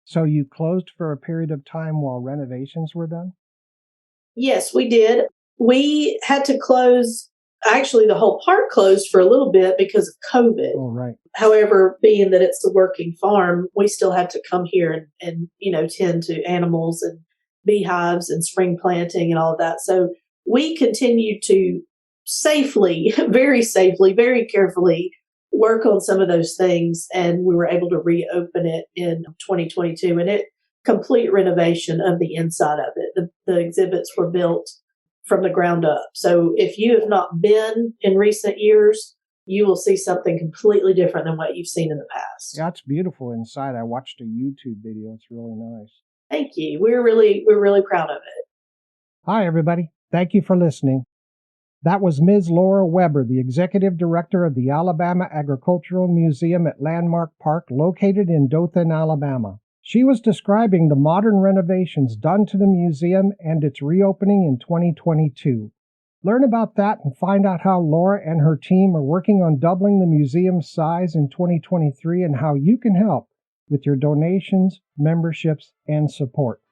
So you closed for a period of time while renovations were done? Yes, we did. We had to close. Actually, the whole park closed for a little bit because of COVID. Oh, right. However, being that it's a working farm, we still had to come here and tend to animals and beehives and spring planting and all of that. So we continued to safely, very carefully work on some of those things, and we were able to reopen it in 2022. And it complete renovation of the inside of it. The exhibits were built from the ground up. So if you have not been in recent years, you will see something completely different than what you've seen in the past. Yeah, it's beautiful inside. I watched a YouTube video. It's really nice. Thank you. We're really proud of it. Hi, everybody. Thank you for listening. That was Ms. Laura Weber, the Executive Director of the Alabama Agricultural Museum at Landmark Park, located in Dothan, Alabama. She was describing the modern renovations done to the museum and its reopening in 2022. Learn about that and find out how Laura and her team are working on doubling the museum's size in 2023 and how you can help with your donations, memberships, and support.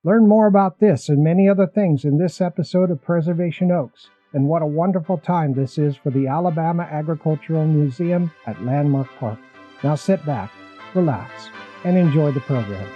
Learn more about this and many other things in this episode of Preservation Oaks, and what a wonderful time this is for the Alabama Agricultural Museum at Landmark Park. Now sit back, relax, and enjoy the program.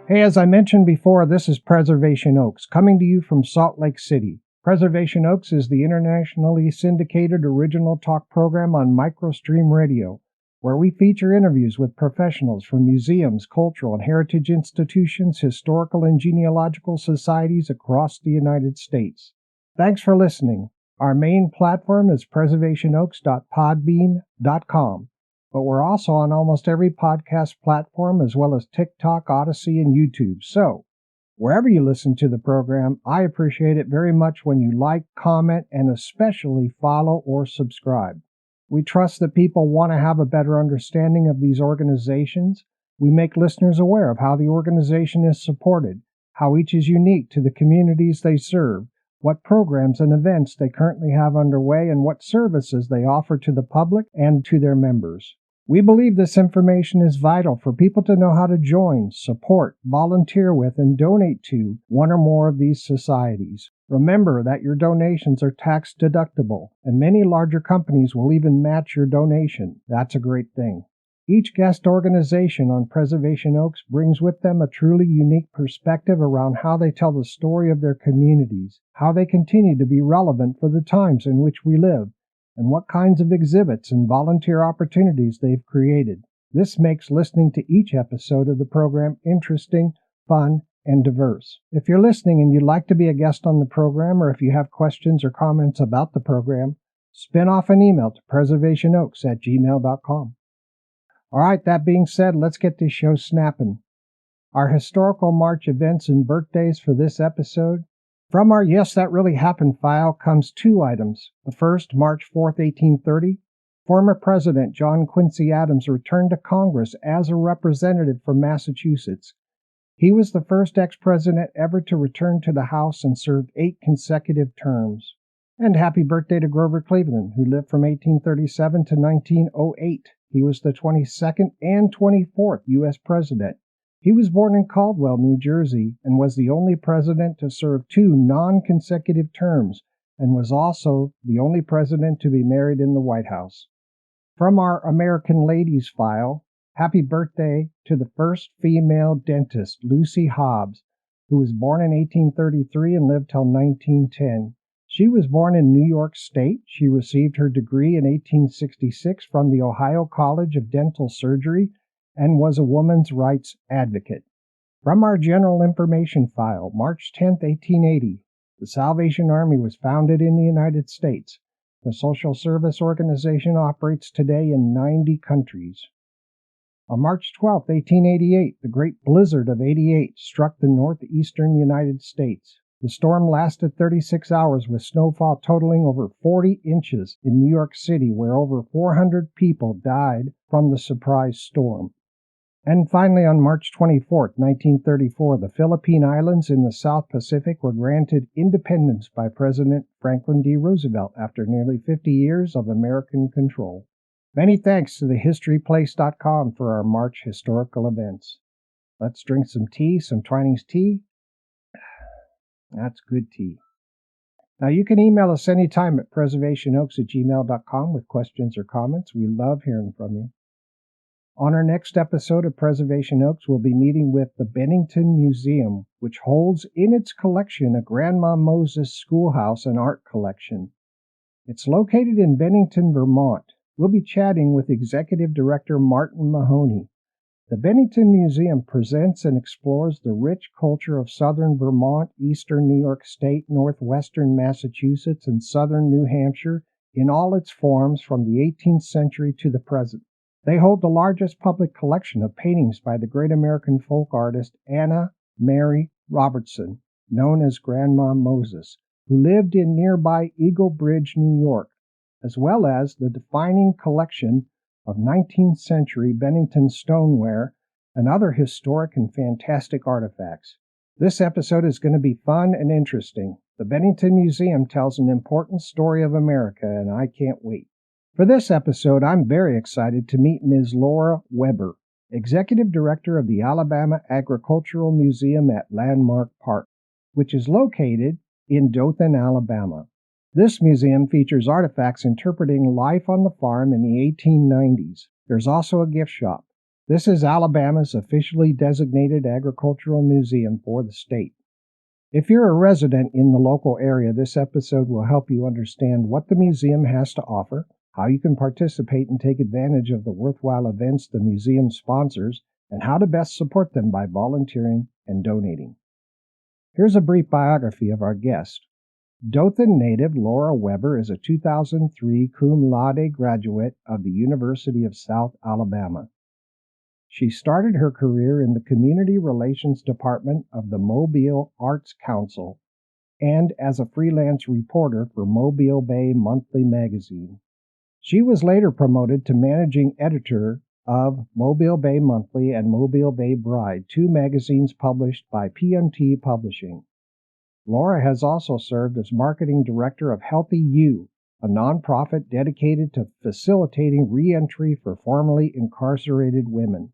Hey, as I mentioned before, this is Preservation Oaks, coming to you from Salt Lake City. Preservation Oaks is the internationally syndicated original talk program on MicroStream Radio, where we feature interviews with professionals from museums, cultural and heritage institutions, historical and genealogical societies across the United States. Thanks for listening. Our main platform is preservationoaks.podbean.com. But we're also on almost every podcast platform, as well as TikTok, Odyssey, and YouTube. So, wherever you listen to the program, I appreciate it very much when you like, comment, and especially follow or subscribe. We trust that people want to have a better understanding of these organizations. We make listeners aware of how the organization is supported, how each is unique to the communities they serve, what programs and events they currently have underway, and what services they offer to the public and to their members. We believe this information is vital for people to know how to join, support, volunteer with, and donate to one or more of these societies. Remember that your donations are tax deductible, and many larger companies will even match your donation. That's a great thing. Each guest organization on Preservation Oaks brings with them a truly unique perspective around how they tell the story of their communities, how they continue to be relevant for the times in which we live, and what kinds of exhibits and volunteer opportunities they've created. This makes listening to each episode of the program interesting, fun, and diverse. If you're listening and you'd like to be a guest on the program, or if you have questions or comments about the program, spin off an email to preservationoaks@gmail.com. All right, that being said, let's get this show snapping. Our historical March events and birthdays for this episode. From our Yes, That Really Happened file comes two items. The first, March 4th, 1830, former President John Quincy Adams returned to Congress as a representative from Massachusetts. He was the first ex-president ever to return to the House and served 8 consecutive terms. And happy birthday to Grover Cleveland, who lived from 1837 to 1908. He was the 22nd and 24th U.S. President. He was born in Caldwell, New Jersey, and was the only president to serve 2 non-consecutive terms, and was also the only president to be married in the White House. From our American Ladies file, Happy birthday to the first female dentist, Lucy Hobbs, who was born in 1833 and lived till 1910. She was born in New York State. She received her degree in 1866 from the Ohio College of Dental Surgery and was a woman's rights advocate. From our General Information File, March 10, 1880, the Salvation Army was founded in the United States. The social service organization operates today in 90 countries. On March 12, 1888, the Great Blizzard of '88 struck the northeastern United States. The storm lasted 36 hours with snowfall totaling over 40 inches in New York City, where over 400 people died from the surprise storm. And finally, on March 24, 1934, the Philippine Islands in the South Pacific were granted independence by President Franklin D. Roosevelt after nearly 50 years of American control. Many thanks to thehistoryplace.com for our March historical events. Let's drink some tea, some Twinings tea. That's good tea. Now, you can email us anytime at preservationoaks@gmail.com with questions or comments. We love hearing from you. On our next episode of Preservation Oaks, we'll be meeting with the Bennington Museum, which holds in its collection a Grandma Moses schoolhouse and art collection. It's located in Bennington, Vermont. We'll be chatting with Executive Director Martin Mahoney. The Bennington Museum presents and explores the rich culture of southern Vermont, eastern New York State, northwestern Massachusetts, and southern New Hampshire in all its forms from the 18th century to the present. They hold the largest public collection of paintings by the great American folk artist Anna Mary Robertson, known as Grandma Moses, who lived in nearby Eagle Bridge, New York, as well as the defining collection of 19th century Bennington stoneware and other historic and fantastic artifacts. This episode is going to be fun and interesting. The Bennington Museum tells an important story of America, and I can't wait. For this episode, I'm very excited to meet Ms. Laura Weber, Executive Director of the Alabama Agricultural Museum at Landmark Park, which is located in Dothan, Alabama. This museum features artifacts interpreting life on the farm in the 1890s. There's also a gift shop. This is Alabama's officially designated agricultural museum for the state. If you're a resident in the local area, this episode will help you understand what the museum has to offer, how you can participate and take advantage of the worthwhile events the museum sponsors, and how to best support them by volunteering and donating. Here's a brief biography of our guest. Dothan native Laura Weber is a 2003 cum laude graduate of the University of South Alabama. She started her career in the Community Relations Department of the Mobile Arts Council and as a freelance reporter for Mobile Bay Monthly magazine. She was later promoted to managing editor of Mobile Bay Monthly and Mobile Bay Bride, two magazines published by PMT Publishing. Laura has also served as marketing director of Healthy You, a nonprofit dedicated to facilitating re-entry for formerly incarcerated women.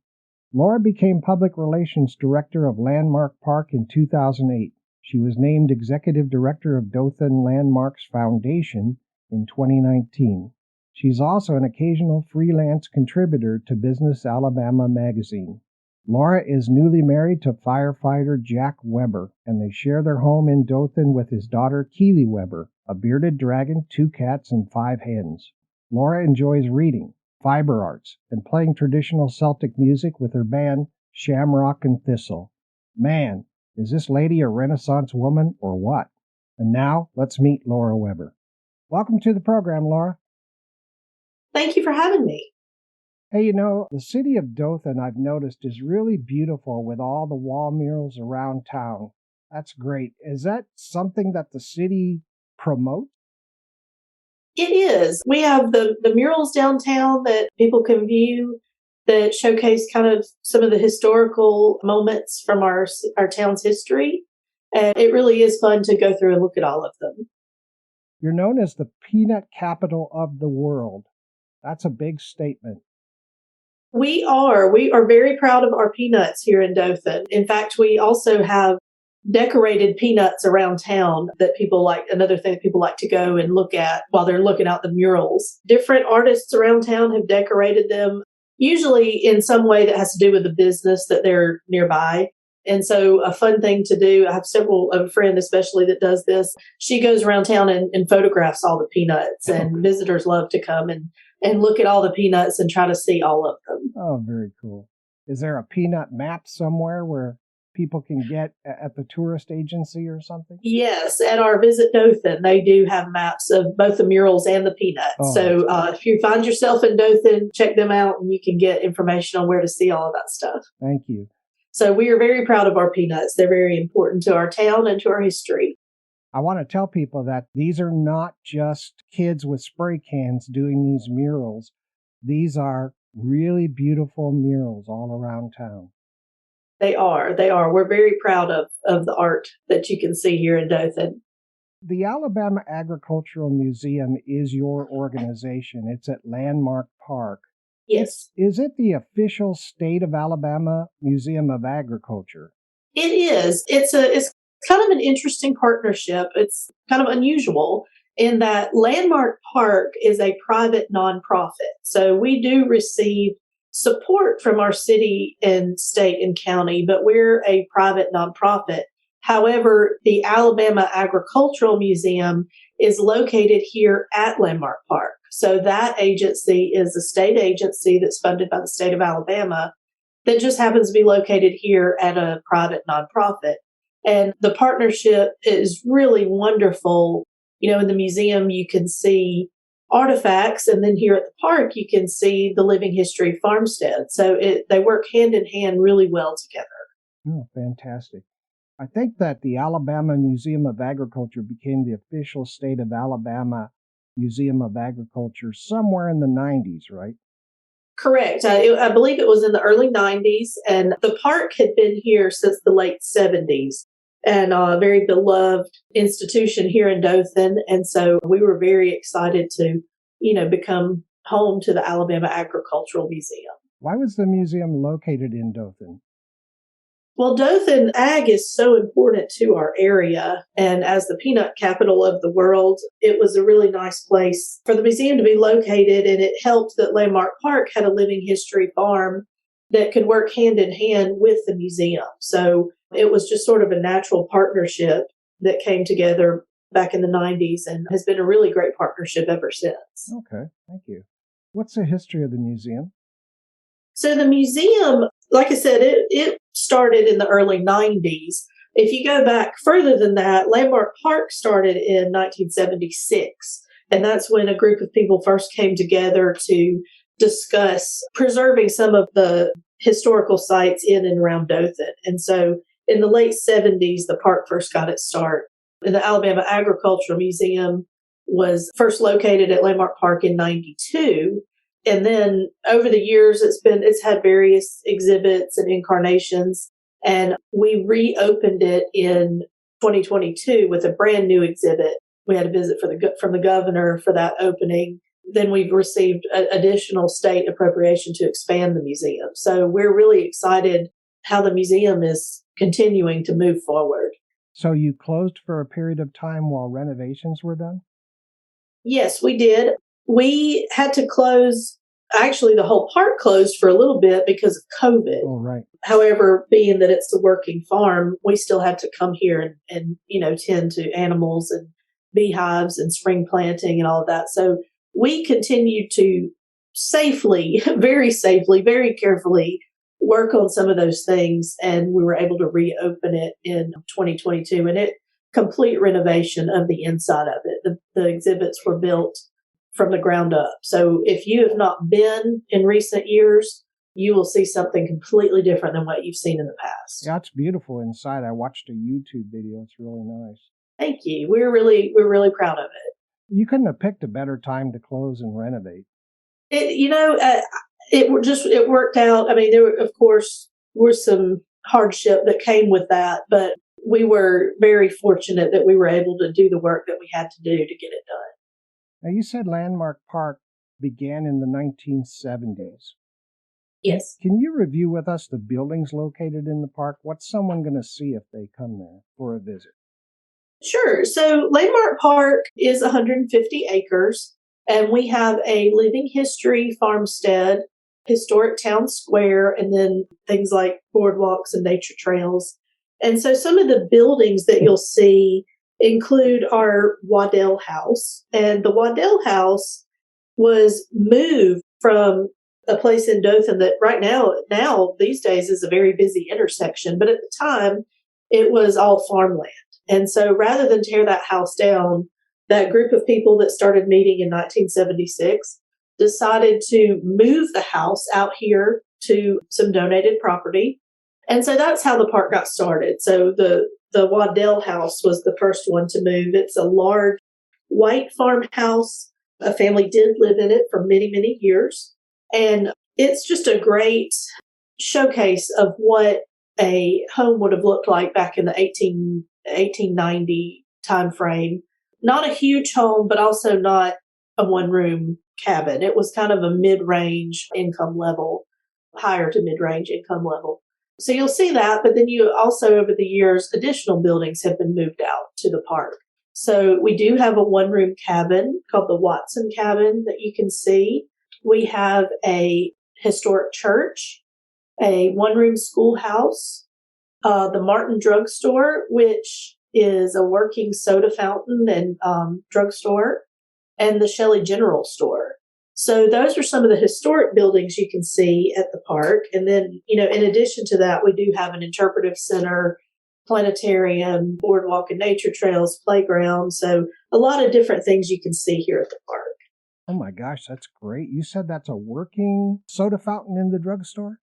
Laura became public relations director of Landmark Park in 2008. She was named executive director of Dothan Landmarks Foundation in 2019. She's also an occasional freelance contributor to Business Alabama magazine. Laura is newly married to firefighter Jack Weber, and they share their home in Dothan with his daughter Keely Weber, a bearded dragon, 2 cats, and 5 hens. Laura enjoys reading, fiber arts, and playing traditional Celtic music with her band Shamrock and Thistle. Man, is this lady a Renaissance woman or what? And now, let's meet Laura Weber. Welcome to the program, Laura. Thank you for having me. Hey, the city of Dothan, I've noticed, is really beautiful with all the wall murals around town. That's great. Is that something that the city promotes? It is. We have the murals downtown that people can view that showcase kind of some of the historical moments from our town's history. And it really is fun to go through and look at all of them. You're known as the peanut capital of the world. That's a big statement. We are. We are very proud of our peanuts here in Dothan. In fact, we also have decorated peanuts around town that people like, another thing that people like to go and look at while they're looking out the murals. Different artists around town have decorated them. usually in some way that has to do with the business that they're nearby. And so a fun thing to do, I have a friend especially that does this. She goes around town and photographs all the peanuts, and visitors love to come and look at all the peanuts and try to see all of them. Oh, very cool. Is there a peanut map somewhere where people can get at the tourist agency or something? Yes, at our Visit Dothan, they do have maps of both the murals and the peanuts. Oh, so if you find yourself in Dothan, check them out and you can get information on where to see all of that stuff. Thank you. So we are very proud of our peanuts. They're very important to our town and to our history. I want to tell people that these are not just kids with spray cans doing these murals. These are really beautiful murals all around town. They are. We're very proud of the art that you can see here in Dothan. The Alabama Agricultural Museum is your organization. It's at Landmark Park. Yes. Is it the official state of Alabama Museum of Agriculture? It is. It's kind of an interesting partnership. It's kind of unusual in that Landmark Park is a private nonprofit. So we do receive support from our city and state and county, but we're a private nonprofit. However, the Alabama Agricultural Museum is located here at Landmark Park. So that agency is a state agency that's funded by the state of Alabama that just happens to be located here at a private nonprofit. And the partnership is really wonderful. In the museum, you can see artifacts, and then here at the park, you can see the living history farmstead. So they work hand in hand really well together. Oh, fantastic. I think that the Alabama Museum of Agriculture became the official state of Alabama Museum of Agriculture somewhere in the 90s, right? Correct. I believe it was in the early 90s, and the park had been here since the late 70s, and a very beloved institution here in Dothan. And so we were very excited to, become home to the Alabama Agricultural Museum. Why was the museum located in Dothan? Well, Dothan ag is so important to our area. And as the peanut capital of the world, it was a really nice place for the museum to be located. And it helped that Landmark Park had a living history farm that could work hand in hand with the museum. So it was just sort of a natural partnership that came together back in the 90s and has been a really great partnership ever since. Okay, thank you. What's the history of the museum? So the museum, like I said, it started in the early 90s. If you go back further than that, Landmark Park started in 1976. And that's when a group of people first came together to discuss preserving some of the historical sites in and around Dothan. And so in the late 70s, the park first got its start. And the Alabama Agricultural Museum was first located at Landmark Park in 92. And then over the years, it's had various exhibits and incarnations. And we reopened it in 2022 with a brand new exhibit. We had a visit from the governor for that opening. Then we've received additional state appropriation to expand the museum. So we're really excited how the museum is continuing to move forward. So you closed for a period of time while renovations were done? Yes, we did. We had to close. Actually, the whole park closed for a little bit because of COVID. Oh, right. However, being that it's a working farm, we still had to come here and tend to animals and beehives and spring planting and all of that. So we continued to very carefully work on some of those things. And we were able to reopen it in 2022, and complete renovation of the inside of it. The exhibits were built from the ground up. So if you have not been in recent years, you will see something completely different than what you've seen in the past. Yeah, it's beautiful inside. I watched a YouTube video. It's really nice. Thank you. We're really proud of it. You couldn't have picked a better time to close and renovate. It worked out. I mean, there of course were some hardship that came with that, but we were very fortunate that we were able to do the work that we had to do to get it done. Now, you said Landmark Park began in the 1970s. Yes. Can you review with us the buildings located in the park? What's someone going to see if they come there for a visit? Sure. So Landmark Park is 150 acres, and we have a living history farmstead historic town square, and then things like boardwalks and nature trails. And so some of the buildings that you'll see include our Waddell House. And the Waddell House was moved from a place in Dothan that right now these days is a very busy intersection, but at the time it was all farmland. And so rather than tear that house down, that group of people that started meeting in 1976 decided to move the house out here to some donated property. And so that's how the park got started. So the Waddell House was the first one to move. It's a large white farmhouse. A family did live in it for many, many years. And it's just a great showcase of what a home would have looked like back in the 1890 time frame. Not a huge home, but also not a one-room cabin. It was kind of a mid-range income level, higher to mid-range income level. So you'll see that, but then you also, over the years, additional buildings have been moved out to the park. So we do have a one-room cabin called the Watson Cabin that you can see. We have a historic church, a one-room schoolhouse, the Martin Drug Store, which is a working soda fountain and drugstore, and the Shelley General Store. So those are some of the historic buildings you can see at the park. And then, in addition to that, we do have an interpretive center, planetarium, boardwalk and nature trails, playground. So a lot of different things you can see here at the park. Oh my gosh, that's great. You said that's a working soda fountain in the drugstore?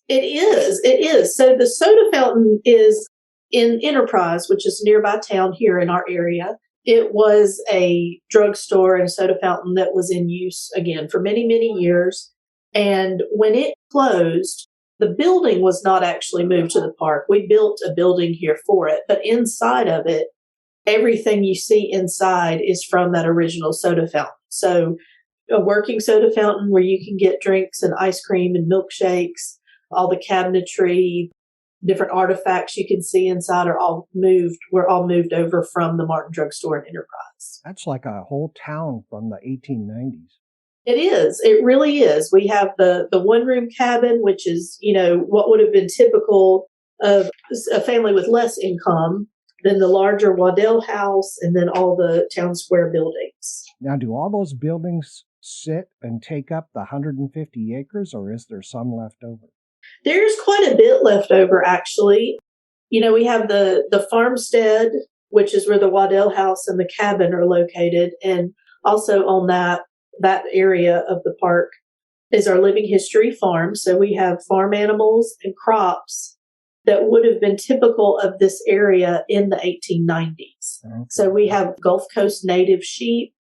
It is. It is. So the soda fountain is in Enterprise, which is a nearby town here in our area. It was a drugstore and soda fountain that was in use, again, for many, many years. And when it closed, the building was not actually moved to the park. We built a building here for it, but inside of it, everything you see inside is from that original soda fountain. So a working soda fountain where you can get drinks and ice cream and milkshakes, all the cabinetry, different artifacts you can see inside were all moved over from the Martin Drug Store and Enterprise. That's like a whole town from the 1890s. It is. It really is. We have the one-room cabin, which is, what would have been typical of a family with less income, then the larger Waddell House, and then all the town square buildings. Now, do all those buildings sit and take up the 150 acres, or is there some left over? There's quite a bit left over, actually. We have the farmstead, which is where the Waddell House and the cabin are located. And also on that area of the park is our living history farm. So we have farm animals and crops that would have been typical of this area in the 1890s. Okay. So we have Gulf Coast native sheep,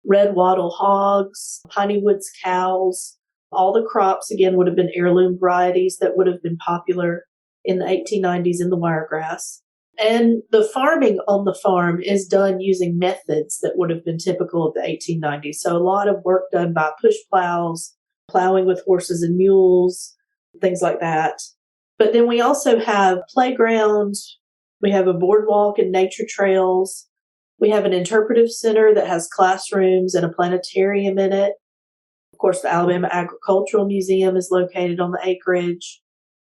red wattle hogs, piney woods cows. All the crops, again, would have been heirloom varieties that would have been popular in the 1890s in the wiregrass. And the farming on the farm is done using methods that would have been typical of the 1890s. So a lot of work done by push plows, plowing with horses and mules, things like that. But then we also have playgrounds. We have a boardwalk and nature trails. We have an interpretive center that has classrooms and a planetarium in it. Of course, the Alabama Agricultural Museum is located on the acreage.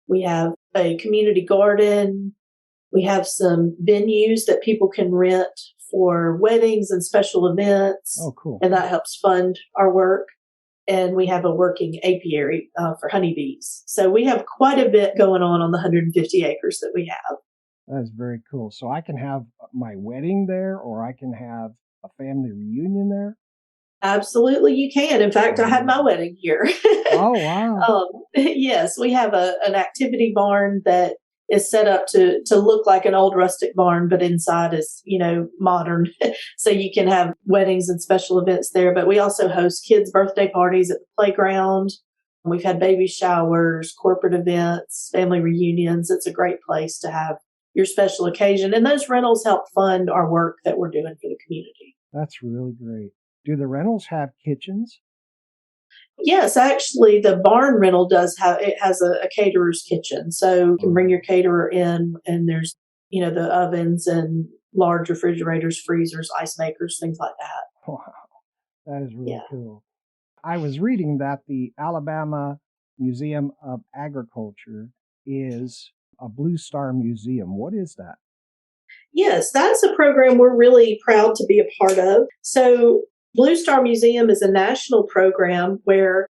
We have a community garden. We have some venues that people can rent for weddings and special events. Oh, cool. And that helps fund our work. And we have a working apiary for honeybees. So we have quite a bit going on the 150 acres that we have. That is very cool. So I can have my wedding there, or I can have a family reunion there? Absolutely, you can. In fact, I had my wedding here. Oh, wow. Yes, we have an activity barn that is set up to look like an old rustic barn, but inside is, modern. So you can have weddings and special events there. But we also host kids' birthday parties at the playground. We've had baby showers, corporate events, family reunions. It's a great place to have your special occasion. And those rentals help fund our work that we're doing for the community. That's really great. Do the rentals have kitchens? Yes, actually, the barn rental has a caterer's kitchen. So you can bring your caterer in, and there's, the ovens and large refrigerators, freezers, ice makers, things like that. Wow, that is really cool. I was reading that the Alabama Museum of Agriculture is a Blue Star Museum. What is that? Yes, that's a program we're really proud to be a part of. So, Blue Star Museum is a national program where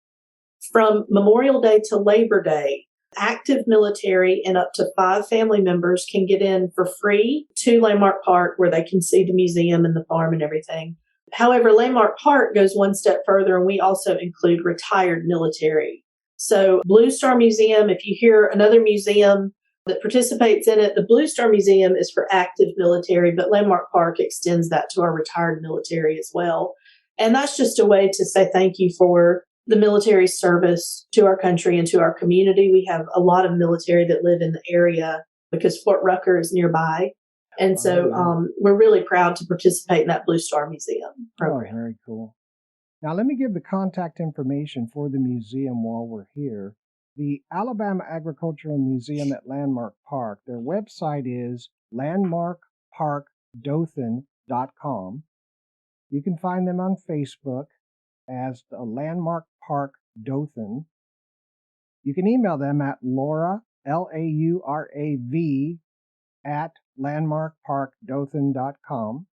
from Memorial Day to Labor Day, active military and up to 5 family members can get in for free to Landmark Park where they can see the museum and the farm and everything. However, Landmark Park goes one step further, and we also include retired military. So, Blue Star Museum, if you hear another museum that participates in it, the Blue Star Museum is for active military, but Landmark Park extends that to our retired military as well. And that's just a way to say thank you for the military service to our country and to our community. We have a lot of military that live in the area because Fort Rucker is nearby. And so we're really proud to participate in that Blue Star Museum program. Oh, very cool. Now, let me give the contact information for the museum while we're here. The Alabama Agricultural Museum at Landmark Park, their website is landmarkparkdothan.com. You can find them on Facebook as the Landmark Park Dothan. You can email them at Laura, Laurav, at landmarkparkdothan.com.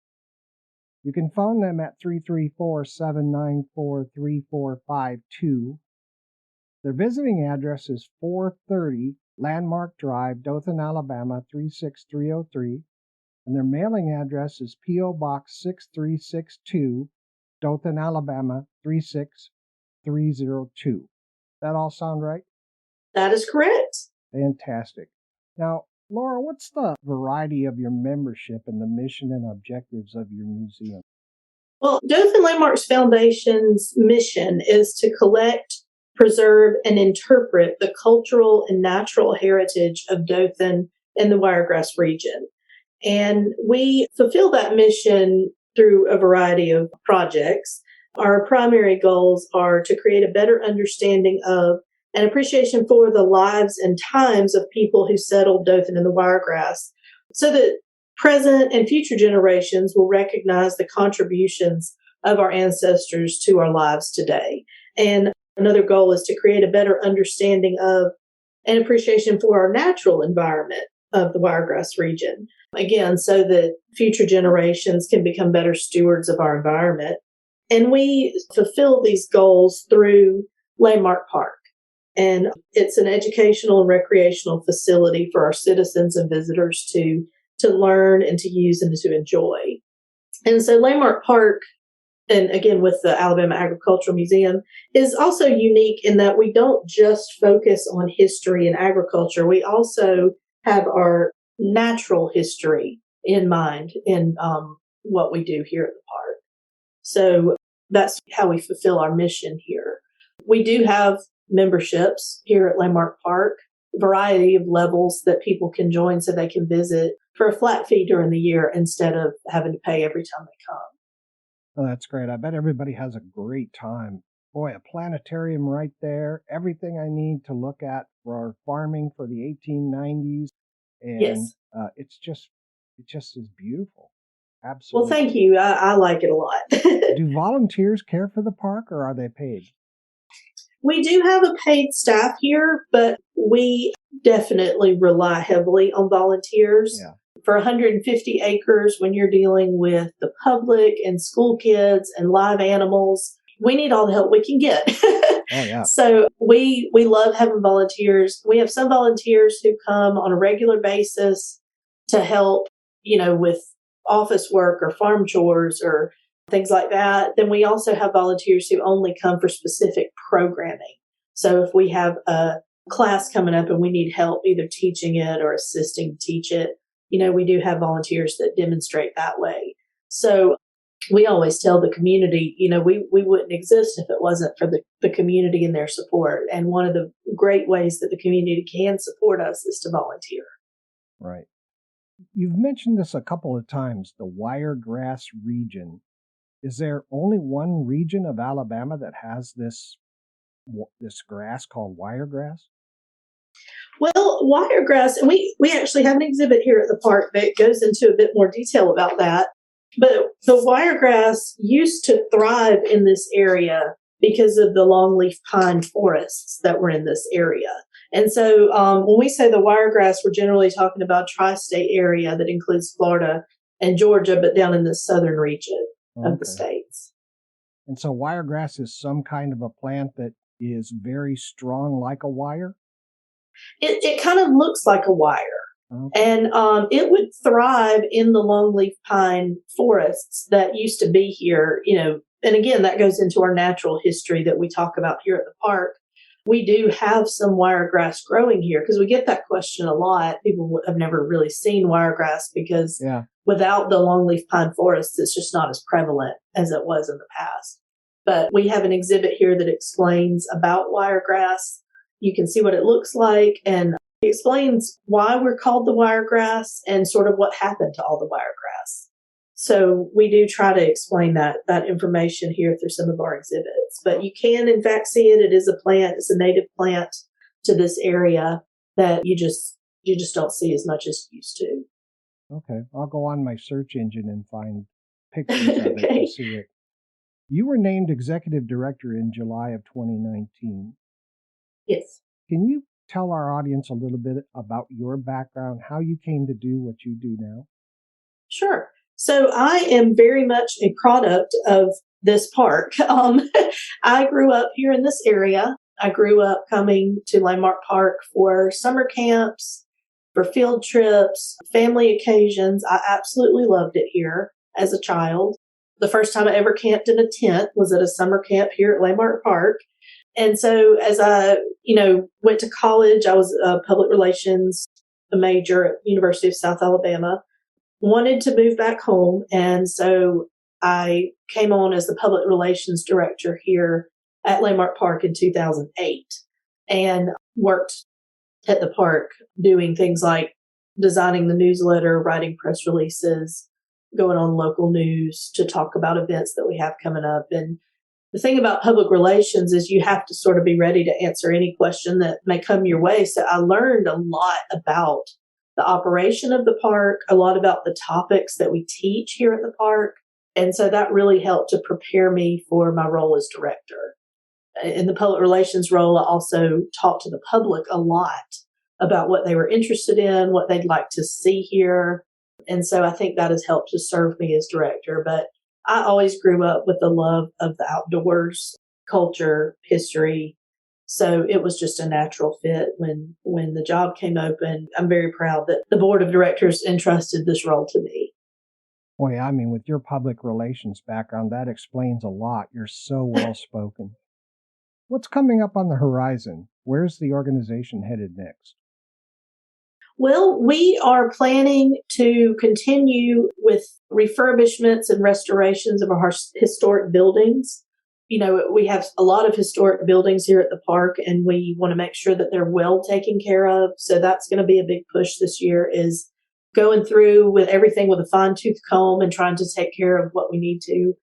You can phone them at 334-794-3452. Their visiting address is 430 Landmark Drive, Dothan, Alabama 36303. And their mailing address is P.O. Box 6362, Dothan, Alabama 36302. That all sound right? That is correct. Fantastic. Now, Laura, what's the variety of your membership and the mission and objectives of your museum? Well, Dothan Landmarks Foundation's mission is to collect, preserve, and interpret the cultural and natural heritage of Dothan and the Wiregrass region. And we fulfill that mission through a variety of projects. Our primary goals are to create a better understanding of and appreciation for the lives and times of people who settled Dothan and the Wiregrass so that present and future generations will recognize the contributions of our ancestors to our lives today. And another goal is to create a better understanding of and appreciation for our natural environment of the Wiregrass region. Again, so that future generations can become better stewards of our environment. And we fulfill these goals through Landmark Park. And it's an educational and recreational facility for our citizens and visitors to learn and to use and to enjoy. And so Landmark Park, and again with the Alabama Agricultural Museum, is also unique in that we don't just focus on history and agriculture. We also have our natural history in mind in what we do here at the park. So that's how we fulfill our mission here. We do have memberships here at Landmark Park, a variety of levels that people can join so they can visit for a flat fee during the year instead of having to pay every time they come. Oh, that's great. I bet everybody has a great time. Boy, a planetarium right there, everything I need to look at for farming for the 1890s. And yes. It just is beautiful. Absolutely. Well, thank you. I like it a lot. Do volunteers care for the park or are they paid? We do have a paid staff here, but we definitely rely heavily on volunteers. Yeah. For 150 acres, when you're dealing with the public and school kids and live animals, we need all the help we can get. Oh, yeah. So we love having volunteers. We have some volunteers who come on a regular basis to help, with office work or farm chores or things like that. Then we also have volunteers who only come for specific programming. So if we have a class coming up and we need help either teaching it or assisting to teach it, we do have volunteers that demonstrate that way. So we always tell the community, we wouldn't exist if it wasn't for the community and their support. And one of the great ways that the community can support us is to volunteer. Right. You've mentioned this a couple of times, the Wiregrass region. Is there only one region of Alabama that has this grass called wiregrass? Well, wiregrass, and we actually have an exhibit here at the park that goes into a bit more detail about that. But the wiregrass used to thrive in this area because of the longleaf pine forests that were in this area. And so when we say the wiregrass, we're generally talking about tri-state area that includes Florida and Georgia, but down in the southern region of the states. And so wiregrass is some kind of a plant that is very strong like a wire? It kind of looks like a wire. Okay. And it would thrive in the longleaf pine forests that used to be here, and again, that goes into our natural history that we talk about here at the park. We do have some wiregrass growing here because we get that question a lot. People have never really seen wiregrass because without the longleaf pine forests, it's just not as prevalent as it was in the past. But we have an exhibit here that explains about wiregrass. You can see what it looks like, and it explains why we're called the wiregrass and sort of what happened to all the wiregrass. So we do try to explain that information here through some of our exhibits. But you can, in fact, see it. It is a plant. It's a native plant to this area that you just don't see as much as you used to. Okay. I'll go on my search engine and find pictures of it to see it. You were named executive director in July of 2019. Yes. Can you tell our audience a little bit about your background, how you came to do what you do now? Sure. So I am very much a product of this park. I grew up here in this area. I grew up coming to Landmark Park for summer camps, for field trips, family occasions. I absolutely loved it here as a child. The first time I ever camped in a tent was at a summer camp here at Landmark Park. And so as I, went to college, I was a public relations major at University of South Alabama. Wanted to move back home, and so I came on as the public relations director here at Landmark Park in 2008 and worked at the park doing things like designing the newsletter, writing press releases, going on local news to talk about events that we have coming up. And the thing about public relations is you have to sort of be ready to answer any question that may come your way. So I learned a lot about the operation of the park, a lot about the topics that we teach here at the park. And so that really helped to prepare me for my role as director. In the public relations role, I also talked to the public a lot about what they were interested in, what they'd like to see here. And so I think that has helped to serve me as director. But I always grew up with the love of the outdoors, culture, history. So it was just a natural fit when the job came open. I'm very proud that the board of directors entrusted this role to me. Boy, I mean, with your public relations background, that explains a lot. You're so well spoken. What's coming up on the horizon? Where's the organization headed next? Well, we are planning to continue with refurbishments and restorations of our historic buildings. We have a lot of historic buildings here at the park, and we want to make sure that they're well taken care of. So that's going to be a big push this year, is going through with everything with a fine-tooth comb and trying to take care of what we need to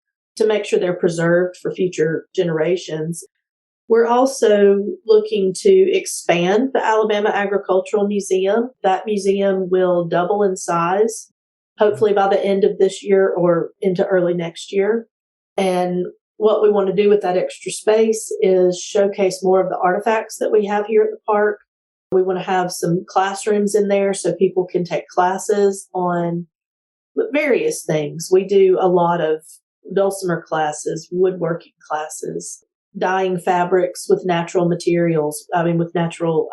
make sure they're preserved for future generations. We're also looking to expand the Alabama Agricultural Museum. That museum will double in size, hopefully by the end of this year or into early next year. And what we want to do with that extra space is showcase more of the artifacts that we have here at the park. We want to have some classrooms in there so people can take classes on various things. We do a lot of dulcimer classes, woodworking classes, dyeing fabrics with natural materials, with natural,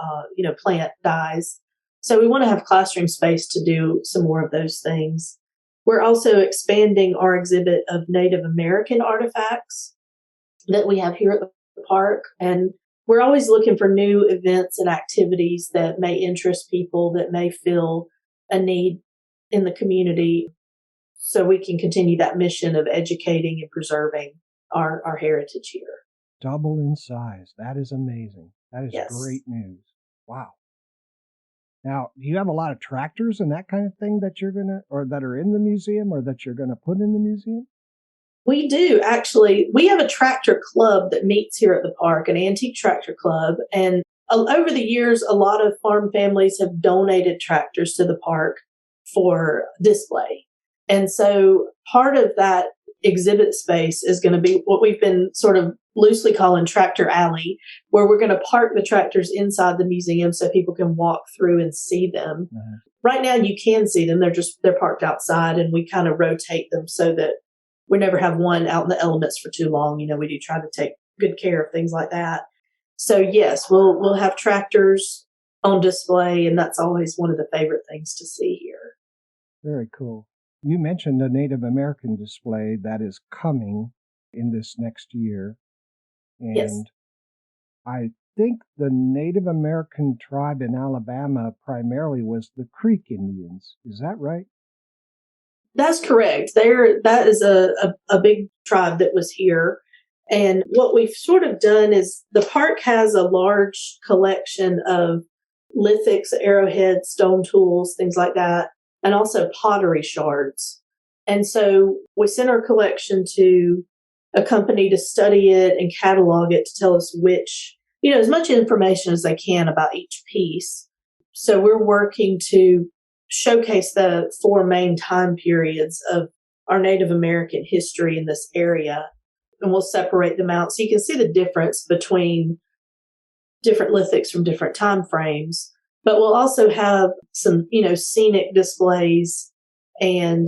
plant dyes. So we want to have classroom space to do some more of those things. We're also expanding our exhibit of Native American artifacts that we have here at the park. And we're always looking for new events and activities that may interest people, that may feel a need in the community, so we can continue that mission of educating and preserving our heritage here. Double in size. That is amazing. That is great news. Wow. Now, do you have a lot of tractors and that kind of thing that that are in the museum or that you're going to put in the museum? We do, actually. We have a tractor club that meets here at the park, an antique tractor club. And over the years, a lot of farm families have donated tractors to the park for display. And so part of that exhibit space is going to be what we've been sort of loosely calling Tractor Alley, where we're going to park the tractors inside the museum so people can walk through and see them. Mm-hmm. Right now you can see them. They're parked outside, and we kind of rotate them so that we never have one out in the elements for too long. We do try to take good care of things like that. So yes, we'll have tractors on display, and that's always one of the favorite things to see here. Very cool. You mentioned a Native American display that is coming in this next year. And Yes. I think the Native American tribe in Alabama primarily was the Creek Indians. Is that right? That's correct. That is a big tribe that was here. And what we've sort of done is the park has a large collection of lithics, arrowheads, stone tools, things like that, and also pottery shards. And so we sent our collection to a company to study it and catalog it to tell us which, as much information as they can about each piece. So we're working to showcase the 4 main time periods of our Native American history in this area. And we'll separate them out so you can see the difference between different lithics from different time frames. But we'll also have some, scenic displays and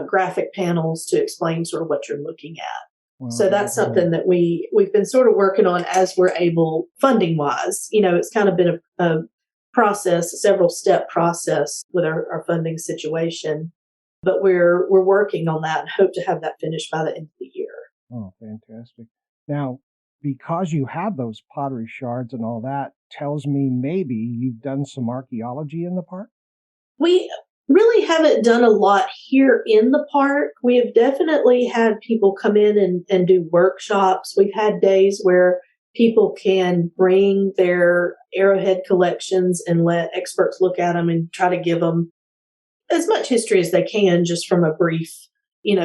graphic panels to explain sort of what you're looking at. Wow, so that's something that we've been sort of working on as we're able, funding wise. It's kind of been a process, a several step process with our funding situation. But we're working on that and hope to have that finished by the end of the year. Oh, fantastic. Now, because you have those pottery shards and all that, tells me maybe you've done some archaeology in the park? We really haven't done a lot here in the park. We have definitely had people come in and do workshops. We've had days where people can bring their arrowhead collections and let experts look at them and try to give them as much history as they can just from a brief,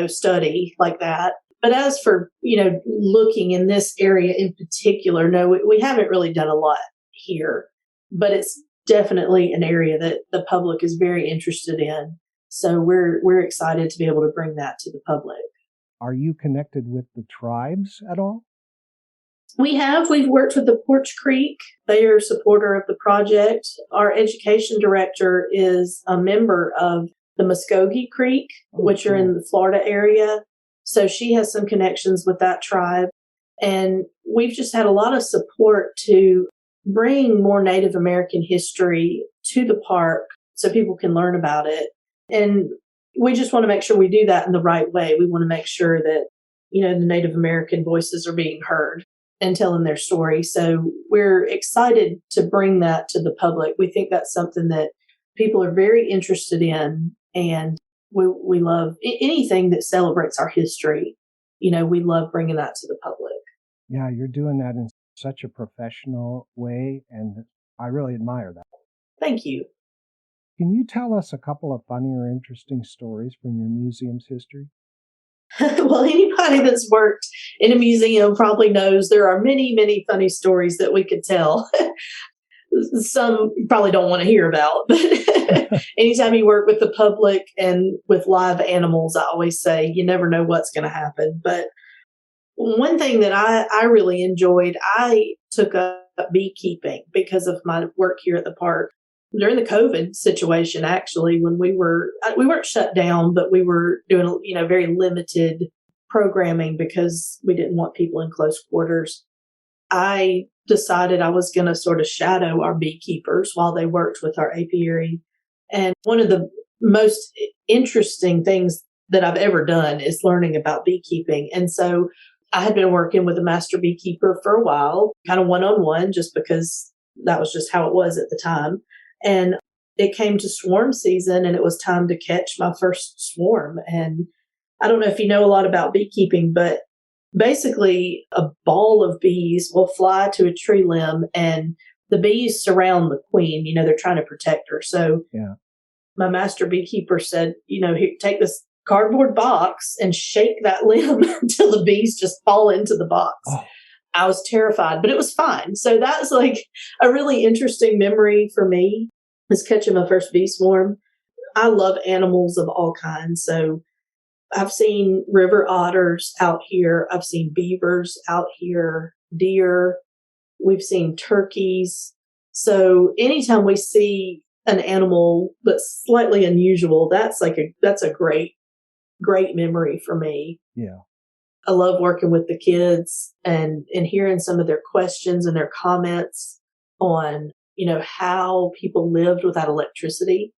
study like that. But as for, looking in this area in particular, no, we haven't really done a lot here, but it's definitely an area that the public is very interested in. So we're excited to be able to bring that to the public. Are you connected with the tribes at all? We've worked with the Porch Creek. They are a supporter of the project. Our education director is a member of the Muskogee Creek, which are in the Florida area. So she has some connections with that tribe. And we've just had a lot of support to bring more Native American history to the park so people can learn about it. And we just want to make sure we do that in the right way. We want to make sure that, the Native American voices are being heard and telling their story. So we're excited to bring that to the public. We think that's something that people are very interested in, and we love anything that celebrates our history. We love bringing that to the public. Yeah, you're doing that in such a professional way, and I really admire that. Thank you. Can you tell us a couple of funny or interesting stories from your museum's history? Well, anybody that's worked in a museum probably knows there are many, many funny stories that we could tell. Some you probably don't want to hear about, but anytime you work with the public and with live animals, I always say you never know what's going to happen. But one thing that I really enjoyed, I took up beekeeping because of my work here at the park. During the COVID situation, actually, when we weren't shut down, but we were doing, very limited programming because we didn't want people in close quarters. I decided I was going to sort of shadow our beekeepers while they worked with our apiary. And one of the most interesting things that I've ever done is learning about beekeeping. And so I had been working with a master beekeeper for a while, kind of one-on-one, just because that was just how it was at the time. And it came to swarm season, and it was time to catch my first swarm. And I don't know if you know a lot about beekeeping, but basically a ball of bees will fly to a tree limb, and the bees surround the queen. They're trying to protect her. So my master beekeeper said, here, take this cardboard box and shake that limb until the bees just fall into the box. Oh. I was terrified, but it was fine. So that's like a really interesting memory for me, is catching my first bee swarm. I love animals of all kinds. So I've seen river otters out here. I've seen beavers out here, deer. We've seen turkeys. So anytime we see an animal that's slightly unusual, that's a great memory for me. Yeah. I love working with the kids and hearing some of their questions and their comments on, how people lived without electricity.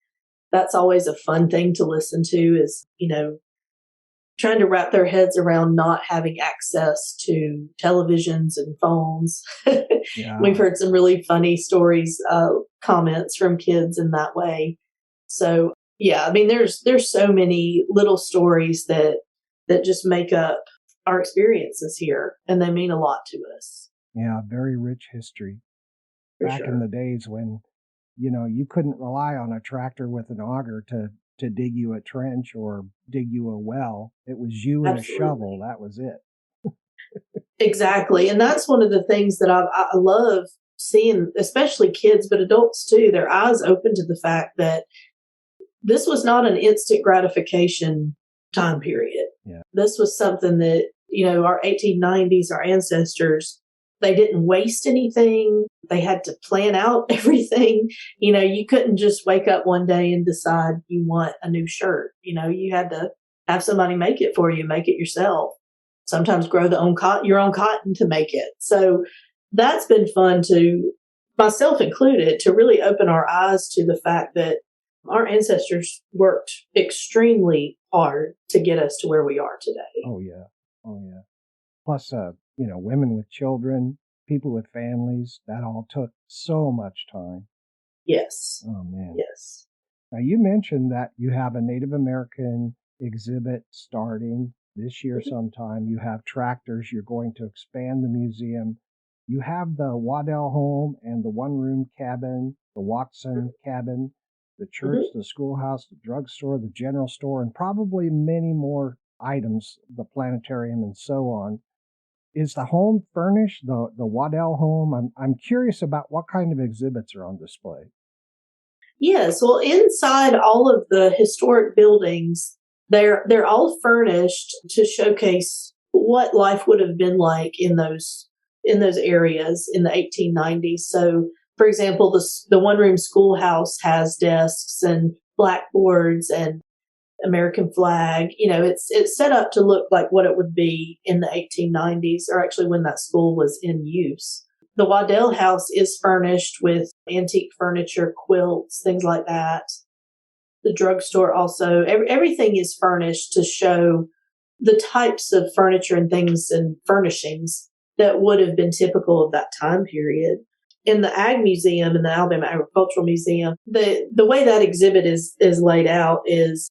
That's always a fun thing to listen to is, trying to wrap their heads around not having access to televisions and phones. Yeah. We've heard some really funny stories, comments from kids in that way. So yeah, I mean, there's so many little stories that just make up our experiences here, and they mean a lot to us. Yeah, very rich history. For Back sure. in the days when, you couldn't rely on a tractor with an auger to dig you a trench or dig you a well. It was you and Absolutely. a shovel. That was it. Exactly. And that's one of the things that I love seeing, especially kids, but adults too, their eyes open to the fact that this was not an instant gratification time period. Yeah. This was something that, our 1890s, our ancestors, they didn't waste anything. They had to plan out everything. You couldn't just wake up one day and decide you want a new shirt. You had to have somebody make it for you, make it yourself. Sometimes grow your own cotton to make it. So that's been fun to, myself included, to really open our eyes to the fact that our ancestors worked extremely hard to get us to where we are today. Oh, yeah. Plus, women with children, people with families, that all took so much time. Yes. Oh, man. Yes. Now, you mentioned that you have a Native American exhibit starting this year sometime. You have tractors. You're going to expand the museum. You have the Waddell home and the one-room cabin, the Watson cabin, the church, the schoolhouse, the drugstore, the general store, and probably many more items, the planetarium and so on. Is the home furnished, the Waddell home? I'm curious about what kind of exhibits are on display. Yes, well, inside all of the historic buildings, they're all furnished to showcase what life would have been like in those areas in the 1890s. So, for example, the one-room schoolhouse has desks and blackboards and American flag. It's set up to look like what it would be in the 1890s, or actually when that school was in use. The Waddell house is furnished with antique furniture, quilts, things like that. The drugstore also, everything is furnished to show the types of furniture and things and furnishings that would have been typical of that time period. In the Ag Museum, in the Alabama Agricultural Museum, the way that exhibit is laid out is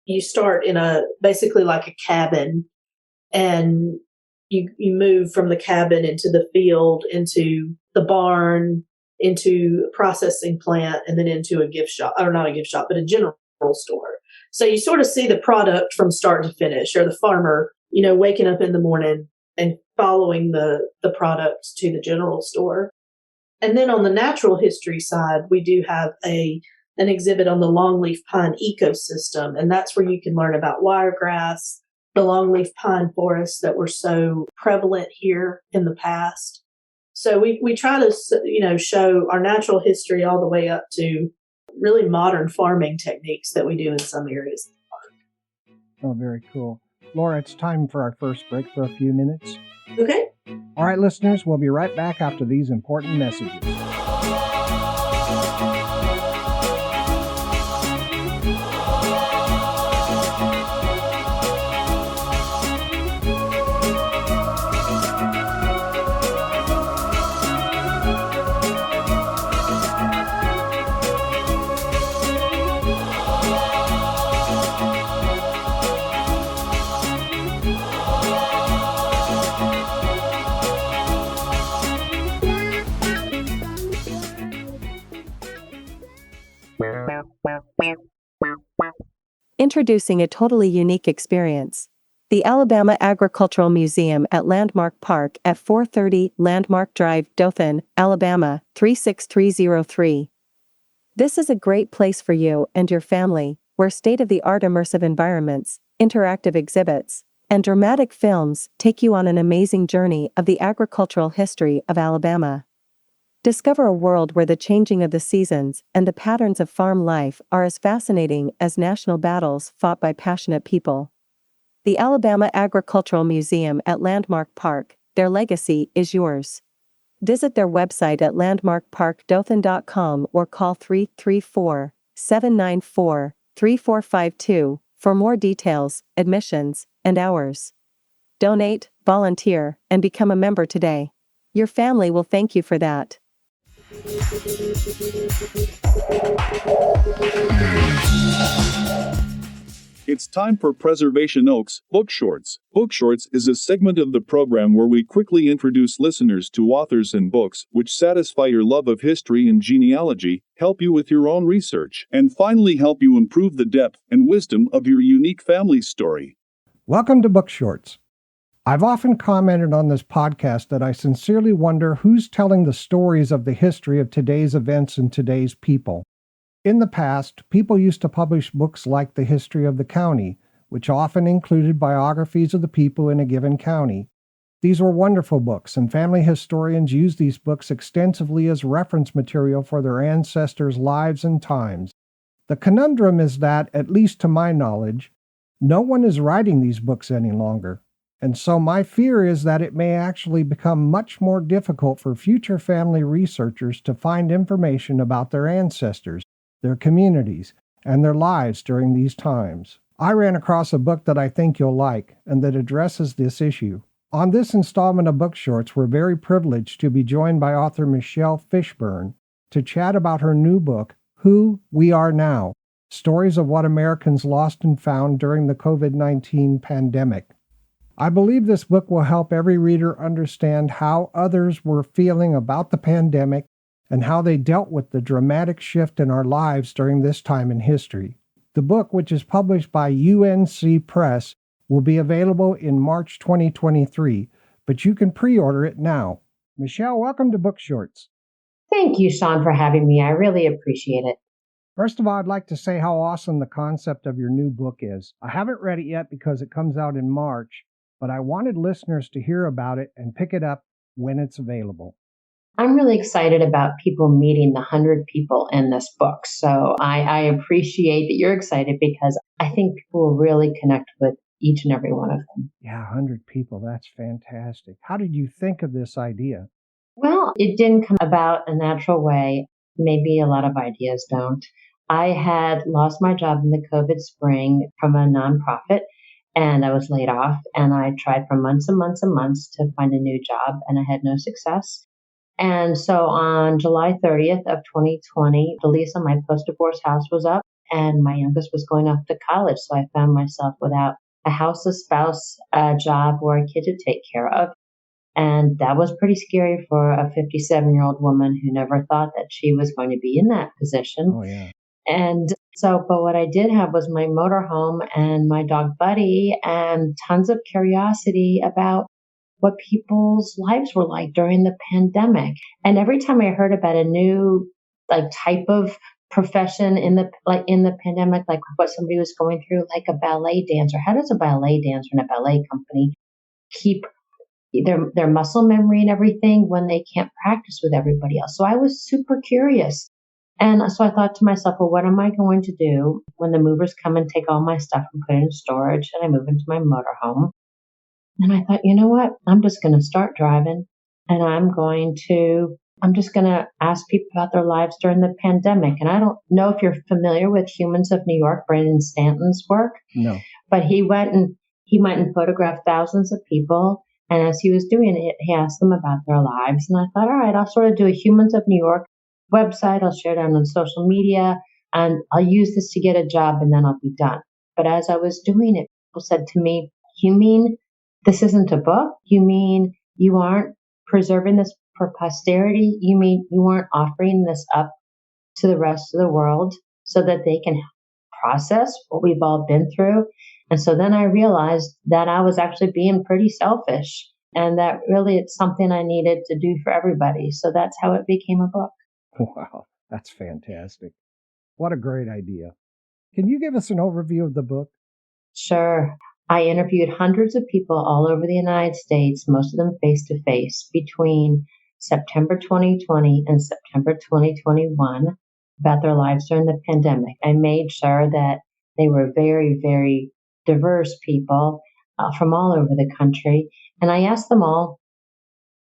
you start in basically like a cabin, and you move from the cabin into the field, into the barn, into a processing plant, and then into a gift shop, or not a gift shop, but a general store. So you sort of see the product from start to finish, or the farmer, waking up in the morning and following the products to the general store. And then on the natural history side, we do have an exhibit on the longleaf pine ecosystem, and that's where you can learn about wiregrass, the longleaf pine forests that were so prevalent here in the past. So we try to, show our natural history all the way up to really modern farming techniques that we do in some areas. Oh, very cool. Laura, it's time for our first break for a few minutes. Okay. All right, listeners, we'll be right back after these important messages. Introducing a totally unique experience. The Alabama Agricultural Museum at Landmark Park at 430 Landmark Drive, Dothan, Alabama, 36303. This is a great place for you and your family, where state-of-the-art immersive environments, interactive exhibits, and dramatic films take you on an amazing journey of the agricultural history of Alabama. Discover a world where the changing of the seasons and the patterns of farm life are as fascinating as national battles fought by passionate people. The Alabama Agricultural Museum at Landmark Park, their legacy is yours. Visit their website at landmarkparkdothan.com or call 334-794-3452 for more details, admissions, and hours. Donate, volunteer, and become a member today. Your family will thank you for that. It's time for Preservation Oaks Book Shorts. Book Shorts is a segment of the program where we quickly introduce listeners to authors and books which satisfy your love of history and genealogy, help you with your own research, and finally help you improve the depth and wisdom of your unique family story. Welcome to Book Shorts. I've often commented on this podcast that I sincerely wonder who's telling the stories of the history of today's events and today's people. In the past, people used to publish books like The History of the County, which often included biographies of the people in a given county. These were wonderful books, and family historians used these books extensively as reference material for their ancestors' lives and times. The conundrum is that, at least to my knowledge, no one is writing these books any longer. And so my fear is that it may actually become much more difficult for future family researchers to find information about their ancestors, their communities, and their lives during these times. I ran across a book that I think you'll like, and that addresses this issue. On this installment of Book Shorts, we're very privileged to be joined by author Michelle Fishburne to chat about her new book, Who We Are Now, Stories of What Americans Lost and Found During the COVID-19 Pandemic. I believe this book will help every reader understand how others were feeling about the pandemic and how they dealt with the dramatic shift in our lives during this time in history. The book, which is published by UNC Press, will be available in March 2023, but you can pre-order it now. Michelle, welcome to Book Shorts. Thank you, Sean, for having me. I really appreciate it. First of all, I'd like to say how awesome the concept of your new book is. I haven't read it yet because it comes out in March, but I wanted listeners to hear about it and pick it up when it's available. I'm really excited about people meeting the 100 people in this book. So I appreciate that you're excited because I think people will really connect with each and every one of them. Yeah, 100 people. That's fantastic. How did you think of this idea? Well, it didn't come about a natural way. Maybe a lot of ideas don't. I had lost my job in the COVID spring from a nonprofit, and I was laid off, and I tried for months and months and months to find a new job, and I had no success. And so on July 30th of 2020, the lease on my post-divorce house was up, and my youngest was going off to college. So I found myself without a house, a spouse, a job, or a kid to take care of. And that was pretty scary for a 57-year-old woman who never thought that she was going to be in that position. Oh, yeah. And so, but what I did have was my motorhome and my dog Buddy and tons of curiosity about what people's lives were like during the pandemic. And every time I heard about a new type of profession in the pandemic, like what somebody was going through, like a ballet dancer, how does a ballet dancer in a ballet company keep their muscle memory and everything when they can't practice with everybody else? So I was super curious. And so I thought to myself, well, what am I going to do when the movers come and take all my stuff and put it in storage and I move into my motorhome? And I thought, you know what? I'm just going to start driving and I'm just going to ask people about their lives during the pandemic. And I don't know if you're familiar with Humans of New York, Brandon Stanton's work. No. But he went and photographed thousands of people. And as he was doing it, he asked them about their lives. And I thought, all right, I'll sort of do a Humans of New York website. I'll share it on social media and I'll use this to get a job and then I'll be done. But as I was doing it, people said to me, you mean this isn't a book? You mean you aren't preserving this for posterity? You mean you aren't offering this up to the rest of the world so that they can process what we've all been through? And so then I realized that I was actually being pretty selfish and that really it's something I needed to do for everybody. So that's how it became a book. Wow, that's fantastic. What a great idea. Can you give us an overview of the book? Sure. I interviewed hundreds of people all over the United States, most of them face to face, between September 2020 and September 2021 about their lives during the pandemic. I made sure that they were very, very diverse people from all over the country. And I asked them all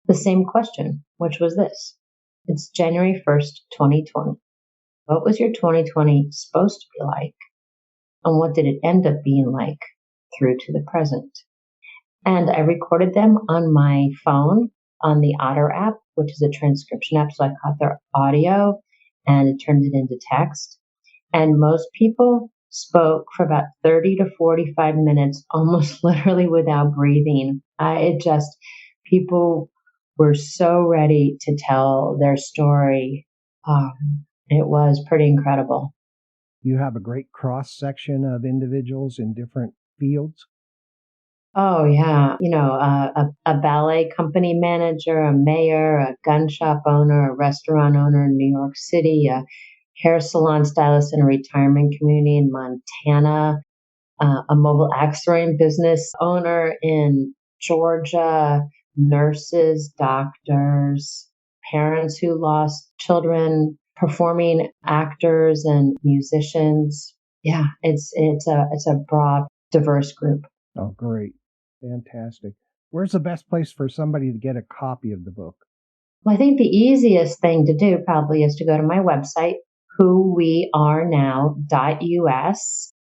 the same question, which was this. It's January 1st, 2020. What was your 2020 supposed to be like? And what did it end up being like through to the present? And I recorded them on my phone on the Otter app, which is a transcription app. So I caught their audio and it turned it into text. And most people spoke for about 30 to 45 minutes, almost literally without breathing. People were so ready to tell their story. It was pretty incredible. You have a great cross section of individuals in different fields. Oh, yeah. A ballet company manager, a mayor, a gun shop owner, a restaurant owner in New York City, a hair salon stylist in a retirement community in Montana, a mobile axe throwing business owner in Georgia, nurses, doctors, parents who lost children, performing actors and musicians. Yeah, it's a broad, diverse group. Oh, great. Fantastic. Where's the best place for somebody to get a copy of the book? Well, I think the easiest thing to do probably is to go to my website, whowearenow.us,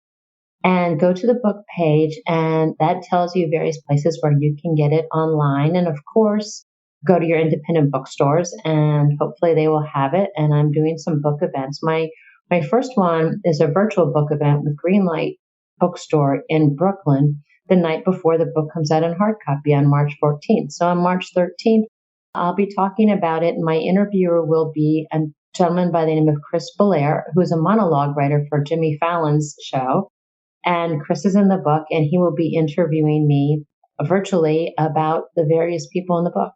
and go to the book page, and that tells you various places where you can get it online. And of course, go to your independent bookstores, and hopefully they will have it. And I'm doing some book events. My first one is a virtual book event with Greenlight Bookstore in Brooklyn the night before the book comes out in hard copy on March 14th. So on March 13th, I'll be talking about it, and my interviewer will be a gentleman by the name of Chris Belair, who is a monologue writer for Jimmy Fallon's show. And Chris is in the book, and he will be interviewing me virtually about the various people in the book.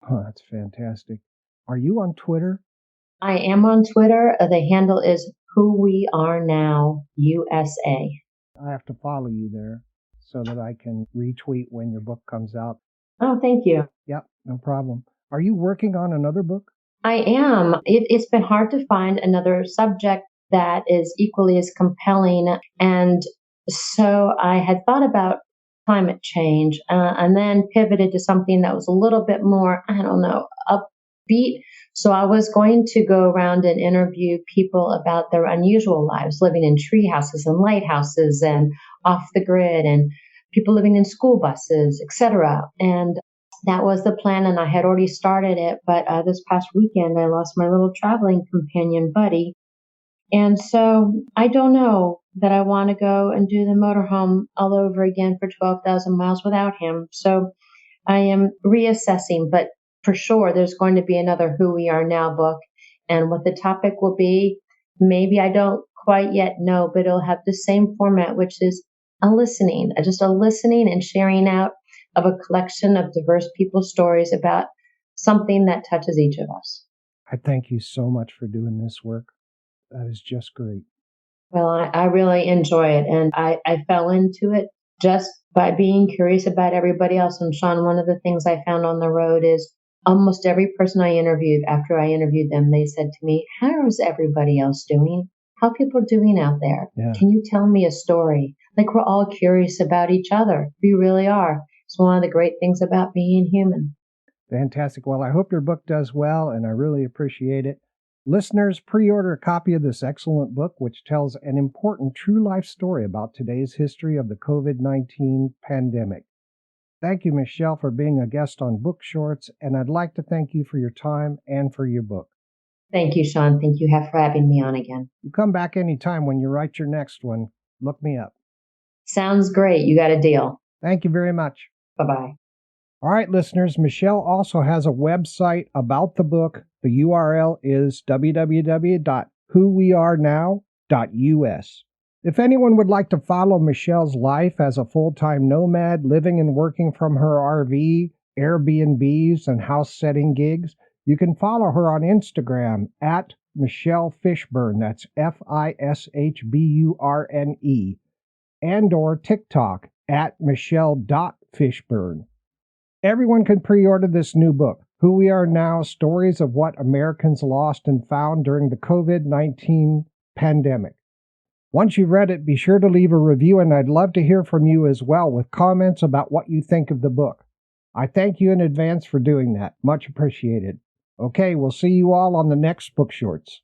Oh, that's fantastic. Are you on Twitter? I am on Twitter. The handle is whowearenow.USA. I have to follow you there so that I can retweet when your book comes out. Oh, thank you. Yep, no problem. Are you working on another book? I am. It's been hard to find another subject that is equally as compelling. And so I had thought about climate change and then pivoted to something that was a little bit more, upbeat. So I was going to go around and interview people about their unusual lives, living in tree houses and lighthouses and off the grid, and people living in school buses, etc. And that was the plan, and I had already started it. But this past weekend, I lost my little traveling companion, Buddy. And so I don't know that I want to go and do the motorhome all over again for 12,000 miles without him. So I am reassessing, but for sure, there's going to be another Who We Are Now book. And what the topic will be, maybe I don't quite yet know, but it'll have the same format, which is just a listening and sharing out of a collection of diverse people's stories about something that touches each of us. I thank you so much for doing this work. That is just great. Well, I really enjoy it, and I fell into it just by being curious about everybody else. And Sean, one of the things I found on the road is almost every person I interviewed, after I interviewed them, they said to me, how is everybody else doing? How are people doing out there? Yeah. Can you tell me a story? Like, we're all curious about each other. We really are. It's one of the great things about being human. Fantastic. Well, I hope your book does well, and I really appreciate it. Listeners, pre-order a copy of this excellent book, which tells an important true life story about today's history of the COVID-19 pandemic. Thank you, Michelle, for being a guest on Book Shorts, and I'd like to thank you for your time and for your book. Thank you, Sean. Thank you for having me on again. You come back anytime when you write your next one. Look me up. Sounds great. You got a deal. Thank you very much. Bye-bye. All right, listeners, Michelle also has a website about the book. The URL is www.whowearenow.us. If anyone would like to follow Michelle's life as a full-time nomad, living and working from her RV, Airbnbs, and house-setting gigs, you can follow her on Instagram at Michelle Fishburne. That's Fishburne. and or TikTok at Michelle.Fishburne. Everyone can pre-order this new book, Who We Are Now, Stories of What Americans Lost and Found During the COVID-19 Pandemic. Once you've read it, be sure to leave a review, and I'd love to hear from you as well with comments about what you think of the book. I thank you in advance for doing that. Much appreciated. Okay, we'll see you all on the next Book Shorts.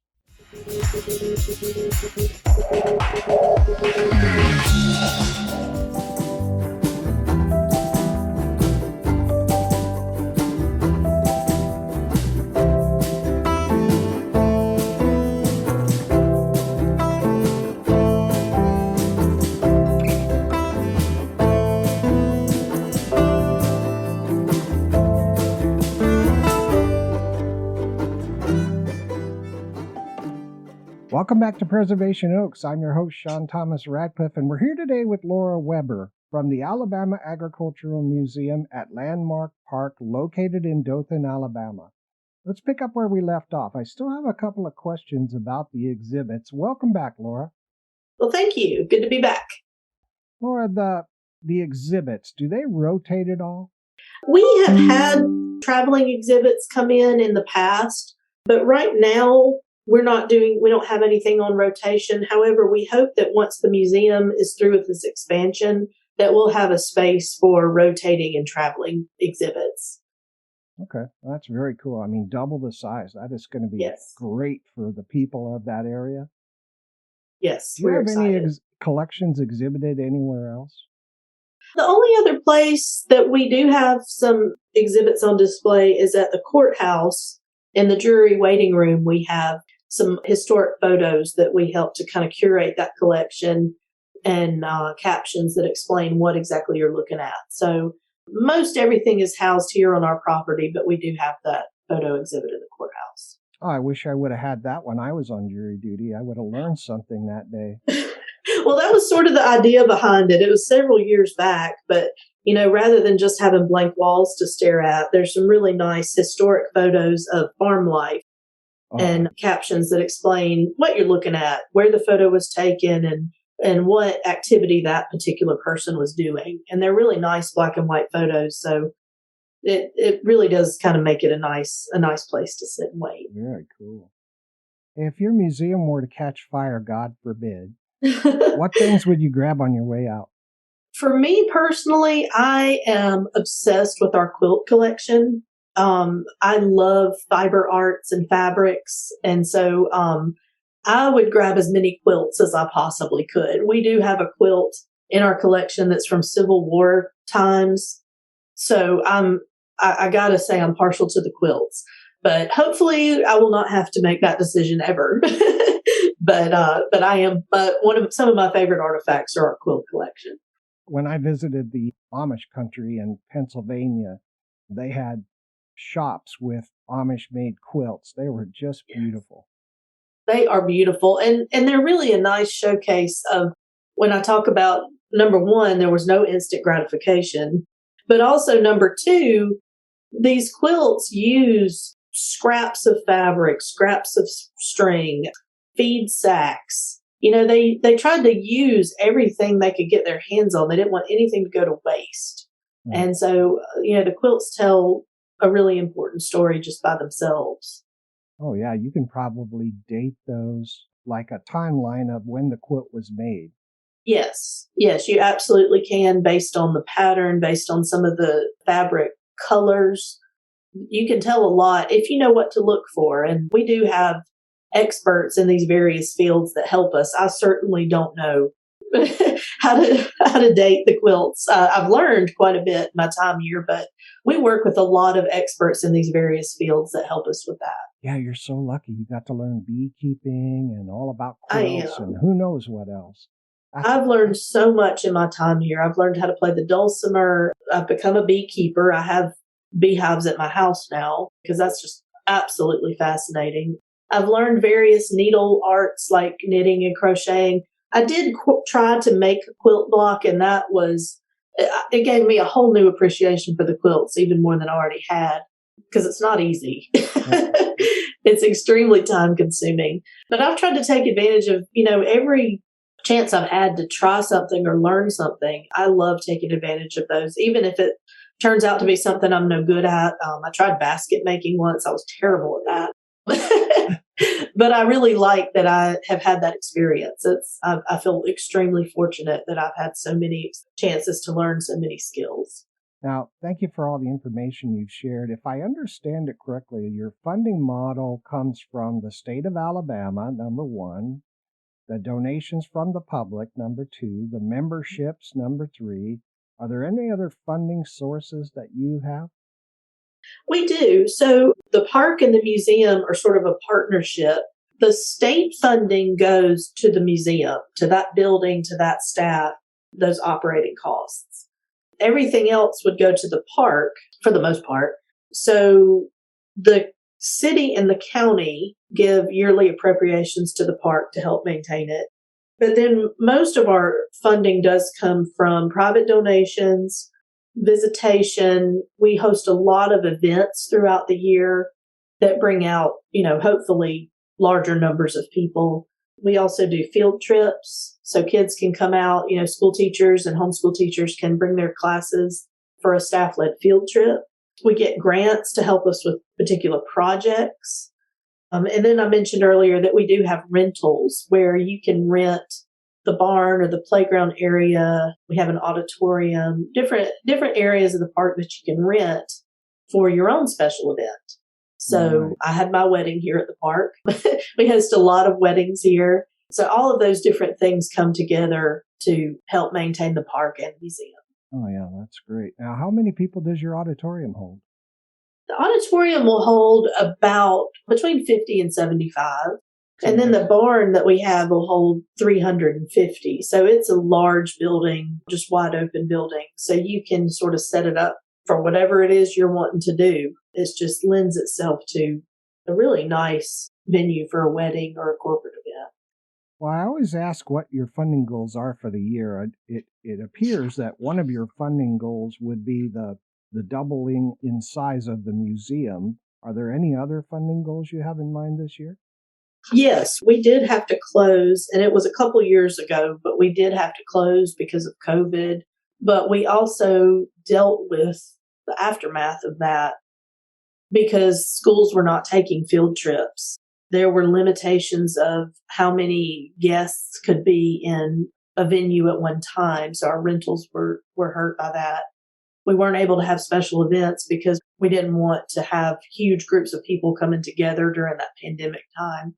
Welcome back to Preservation Oaks. I'm your host, Sean Thomas Radcliff, and we're here today with Laura Weber from the Alabama Agricultural Museum at Landmark Park, located in Dothan, Alabama. Let's pick up where we left off. I still have a couple of questions about the exhibits. Welcome back, Laura. Well, thank you. Good to be back. Laura, the exhibits, do they rotate at all? We have had traveling exhibits come in the past, but right now we don't have anything on rotation. However, we hope that once the museum is through with this expansion, that we'll have a space for rotating and traveling exhibits. Okay, well, that's very cool. I mean, double the size. That is going to be great for the people of that area. Yes, do you have any collections exhibited anywhere else? The only other place that we do have some exhibits on display is at the courthouse. In the jury waiting room, we have some historic photos that we help to kind of curate that collection, and captions that explain what exactly you're looking at. So most everything is housed here on our property, but we do have that photo exhibit in the courthouse. Oh, I wish I would have had that when I was on jury duty. I would have learned something that day. Well, that was sort of the idea behind it. It was several years back, but rather than just having blank walls to stare at, there's some really nice historic photos of farm life and captions that explain what you're looking at, where the photo was taken, and what activity that particular person was doing. And they're really nice black and white photos. So it really does kind of make it a nice place to sit and wait. Very cool. If your museum were to catch fire, God forbid, what things would you grab on your way out? For me personally, I am obsessed with our quilt collection. I love fiber arts and fabrics. And so I would grab as many quilts as I possibly could. We do have a quilt in our collection that's from Civil War times. So I got to say I'm partial to the quilts. But hopefully I will not have to make that decision ever. But I am. But some of my favorite artifacts are our quilt collection. When I visited the Amish country in Pennsylvania, they had shops with Amish-made quilts. They were just beautiful. They are beautiful, and they're really a nice showcase of when I talk about, number one, there was no instant gratification, but also number two, these quilts use scraps of fabric, scraps of string, feed sacks. They tried to use everything they could get their hands on. They didn't want anything to go to waste. Mm. And so, the quilts tell a really important story just by themselves. Oh, yeah. You can probably date those like a timeline of when the quilt was made. Yes, you absolutely can, based on the pattern, based on some of the fabric colors. You can tell a lot if you know what to look for. And we do have experts in these various fields that help us. I certainly don't know how to date the quilts. I've learned quite a bit in my time here, but we work with a lot of experts in these various fields that help us with that. Yeah, you're so lucky. You got to learn beekeeping and all about quilts and who knows what else. I've learned so much in my time here. I've learned how to play the dulcimer. I've become a beekeeper. I have beehives at my house now because that's just absolutely fascinating. I've learned various needle arts like knitting and crocheting. I did try to make a quilt block, and it gave me a whole new appreciation for the quilts, even more than I already had, because it's not easy. It's extremely time consuming. But I've tried to take advantage of, every chance I've had to try something or learn something, I love taking advantage of those, even if it turns out to be something I'm no good at. I tried basket making once. I was terrible at that. But I really like that I have had that experience. I feel extremely fortunate that I've had so many chances to learn so many skills. Now, thank you for all the information you've shared. If I understand it correctly, your funding model comes from the state of Alabama, number one, the donations from the public, number two, the memberships, number three. Are there any other funding sources that you have? We do. So the park and the museum are sort of a partnership. The state funding goes to the museum, to that building, to that staff, those operating costs. Everything else would go to the park for the most part. So the city and the county give yearly appropriations to the park to help maintain it. But then most of our funding does come from private donations, visitation. We host a lot of events throughout the year that bring out, hopefully larger numbers of people. We also do field trips so kids can come out, school teachers and homeschool teachers can bring their classes for a staff-led field trip. We get grants to help us with particular projects. And then I mentioned earlier that we do have rentals where you can rent the barn or the playground area. We have an auditorium, different areas of the park that you can rent for your own special event. So Right. I had my wedding here at the park. We host a lot of weddings here. So all of those different things come together to help maintain the park and museum. Oh, yeah, that's great. Now, how many people does your auditorium hold? The auditorium will hold about between 50 and 75. And then the barn that we have will hold 350. So it's a large building, just wide open building. So you can sort of set it up for whatever it is you're wanting to do. It just lends itself to a really nice venue for a wedding or a corporate event. Well, I always ask what your funding goals are for the year. It appears that one of your funding goals would be the doubling in size of the museum. Are there any other funding goals you have in mind this year? Yes, we did have to close, and it was a couple years ago, but we did have to close because of COVID. But we also dealt with the aftermath of that because schools were not taking field trips. There were limitations of how many guests could be in a venue at one time. So our rentals were hurt by that. We weren't able to have special events because we didn't want to have huge groups of people coming together during that pandemic time.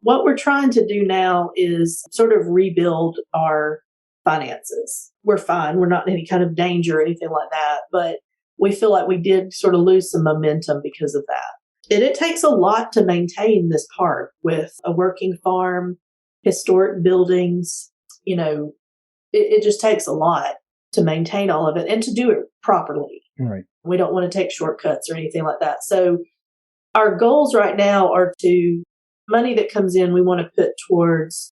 What we're trying to do now is sort of rebuild our finances. We're fine. We're not in any kind of danger or anything like that, but we feel like we did sort of lose some momentum because of that. And it takes a lot to maintain this park with a working farm, historic buildings. It just takes a lot to maintain all of it and to do it properly. Right. We don't want to take shortcuts or anything like that. So our goals right now are to money that comes in, we want to put towards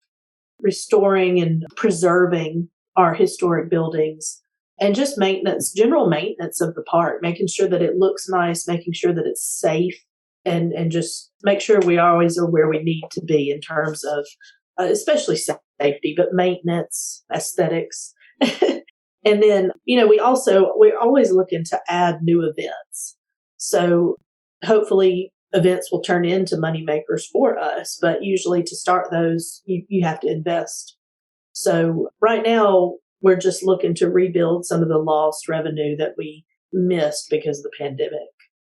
restoring and preserving our historic buildings and just maintenance, general maintenance of the park, making sure that it looks nice, making sure that it's safe, and just make sure we always are where we need to be in terms of especially safety, but maintenance, aesthetics. And then, we're always looking to add new events. So hopefully events will turn into money makers for us, but usually to start those, you have to invest. So right now, we're just looking to rebuild some of the lost revenue that we missed because of the pandemic.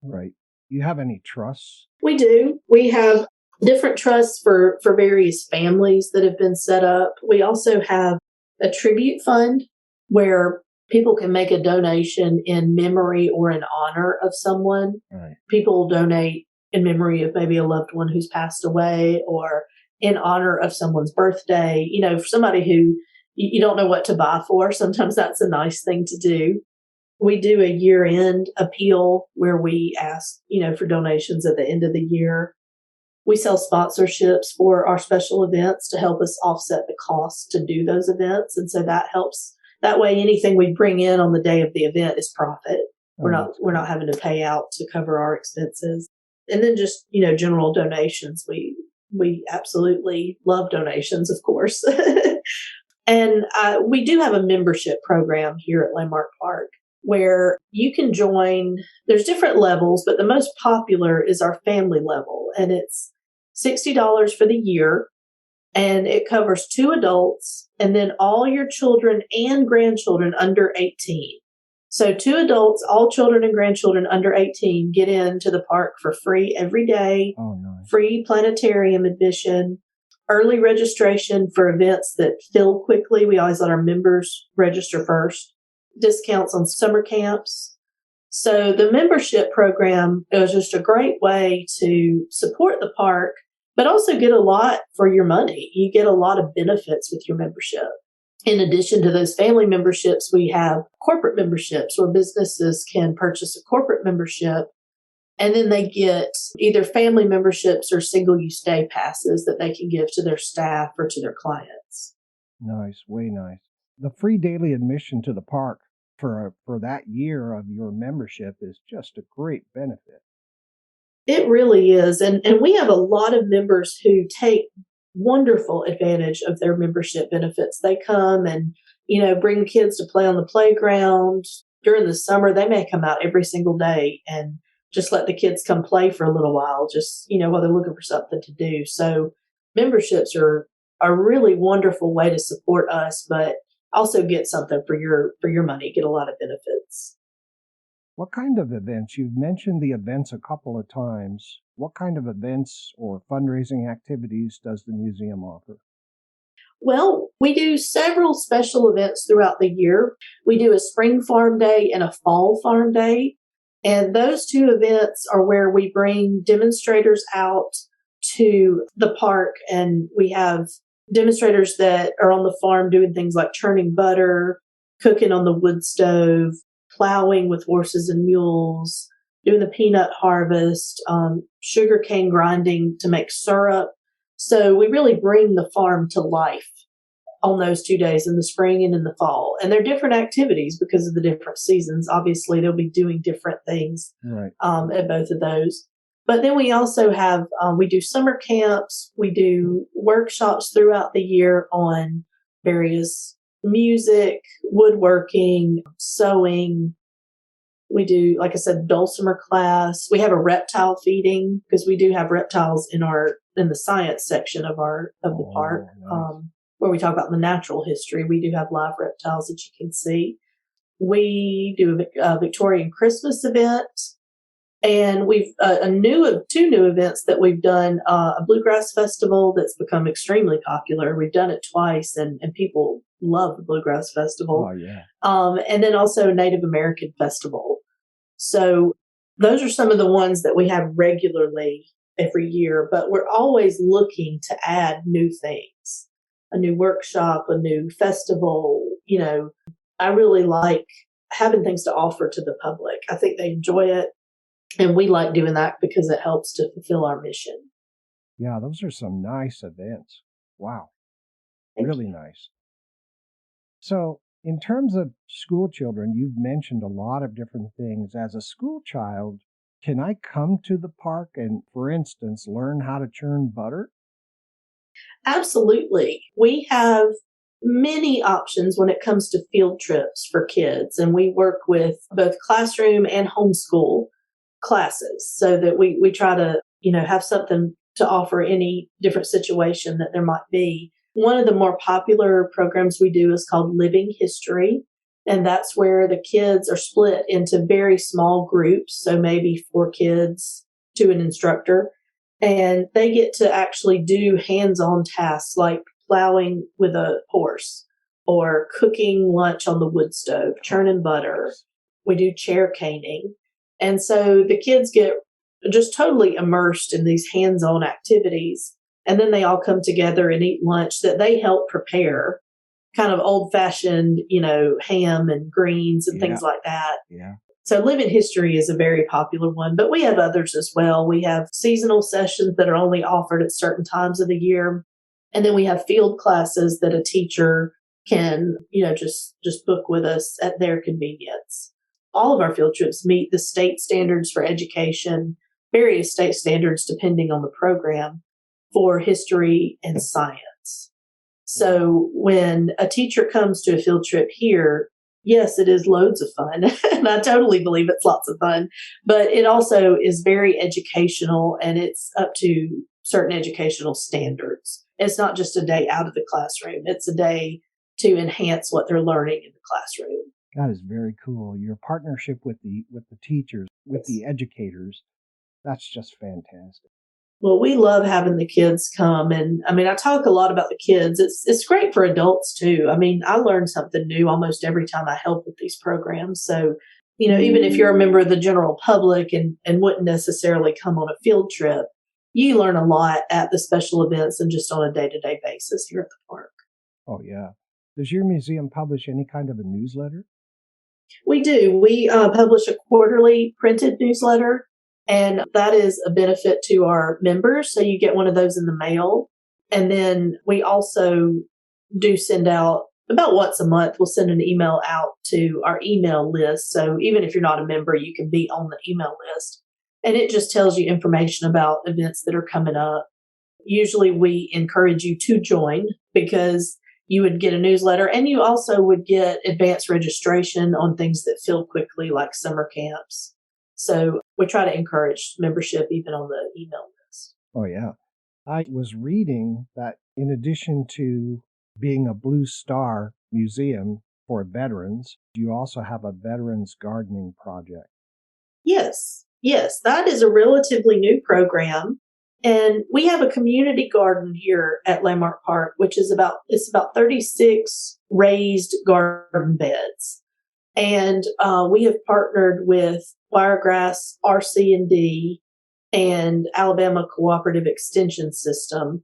Right. You have any trusts? We do. We have different trusts for various families that have been set up. We also have a tribute fund where people can make a donation in memory or in honor of someone. Right. People donate in memory of maybe a loved one who's passed away or in honor of someone's birthday. For somebody who you don't know what to buy for, sometimes that's a nice thing to do. We do a year-end appeal where we ask, for donations at the end of the year. We sell sponsorships for our special events to help us offset the cost to do those events. And so that helps. That way, anything we bring in on the day of the event is profit. We're not having to pay out to cover our expenses. And then just, general donations. we absolutely love donations, of course. And we do have a membership program here at Landmark Park where you can join. There's different levels, but the most popular is our family level, and it's $60 for the year, and it covers 2 adults and then all your children and grandchildren under 18. So 2 adults, all children and grandchildren under 18 get into the park for free every day. Oh, nice. Free planetarium admission, early registration for events that fill quickly. We always let our members register first. Discounts on summer camps. So the membership program is just a great way to support the park, but also get a lot for your money. You get a lot of benefits with your membership. In addition to those family memberships, we have corporate memberships where businesses can purchase a corporate membership, and then they get either family memberships or single-use day passes that they can give to their staff or to their clients. Nice, way nice. The free daily admission to the park for that year of your membership is just a great benefit. It really is. And we have a lot of members who take wonderful advantage of their membership benefits. They come and, bring kids to play on the playground. During the summer, they may come out every single day and just let the kids come play for a little while, just, while they're looking for something to do. So memberships are a really wonderful way to support us, but also get something for your money, get a lot of benefits. What kind of events? You've mentioned the events a couple of times. What kind of events or fundraising activities does the museum offer? Well, we do several special events throughout the year. We do a spring farm day and a fall farm day. And those 2 events are where we bring demonstrators out to the park, and we have demonstrators that are on the farm doing things like churning butter, cooking on the wood stove, plowing with horses and mules, doing the peanut harvest, sugar cane grinding to make syrup. So we really bring the farm to life on those 2 days, in the spring and in the fall. And they're different activities because of the different seasons. Obviously, they'll be doing different things Right. at both of those. But then we also have, we do summer camps. We do workshops throughout the year on various music, woodworking, sewing. We do, like I said, dulcimer class. We have a reptile feeding because we do have reptiles in the science section of the park, nice. where we talk about the natural history. We do have live reptiles that you can see. We do a Victorian Christmas event. And we've 2 new events that we've done, a bluegrass festival that's become extremely popular. We've done it twice, and people love the bluegrass festival. Oh, yeah. And then also a Native American festival. So those are some of the ones that we have regularly every year, but we're always looking to add new things, a new workshop, a new festival. I really like having things to offer to the public. I think they enjoy it. And we like doing that because it helps to fulfill our mission. Yeah, those are some nice events. Wow. Really nice. So, in terms of school children, you've mentioned a lot of different things. As a school child, can I come to the park and, for instance, learn how to churn butter? Absolutely. We have many options when it comes to field trips for kids, and we work with both classroom and homeschool classes so that we try to, have something to offer any different situation that there might be. One of the more popular programs we do is called Living History, and that's where the kids are split into very small groups, so maybe 4 kids to an instructor, and they get to actually do hands-on tasks like plowing with a horse or cooking lunch on the wood stove, churning butter. We do chair caning. And so the kids get just totally immersed in these hands-on activities. And then they all come together and eat lunch that they help prepare, kind of old-fashioned, ham and greens and things like that. Yeah. So Living History is a very popular one, but we have others as well. We have seasonal sessions that are only offered at certain times of the year. And then we have field classes that a teacher can, just book with us at their convenience. All of our field trips meet the state standards for education, various state standards depending on the program, for history and science. So when a teacher comes to a field trip here, yes, it is loads of fun. And I totally believe it's lots of fun, but it also is very educational and it's up to certain educational standards. It's not just a day out of the classroom. It's a day to enhance what they're learning in the classroom. That is very cool. Your partnership with the teachers, with the educators, that's just fantastic. Well, we love having the kids come. And I mean, I talk a lot about the kids. It's great for adults too. I mean, I learn something new almost every time I help with these programs. So, even if you're a member of the general public and wouldn't necessarily come on a field trip, you learn a lot at the special events and just on a day-to-day basis here at the park. Oh, yeah. Does your museum publish any kind of a newsletter? We do. We publish a quarterly printed newsletter. And that is a benefit to our members. So you get one of those in the mail. And then we also do send out about once a month, we'll send an email out to our email list. So even if you're not a member, you can be on the email list. And it just tells you information about events that are coming up. Usually we encourage you to join because you would get a newsletter and you also would get advanced registration on things that fill quickly, like summer camps. So we try to encourage membership even on the email list. Oh, yeah. I was reading that in addition to being a Blue Star museum for veterans, you also have a veterans gardening project. Yes, that is a relatively new program. And we have a community garden here at Landmark Park, which is about 36 raised garden beds. And we have partnered with Wiregrass RC&D and Alabama Cooperative Extension System.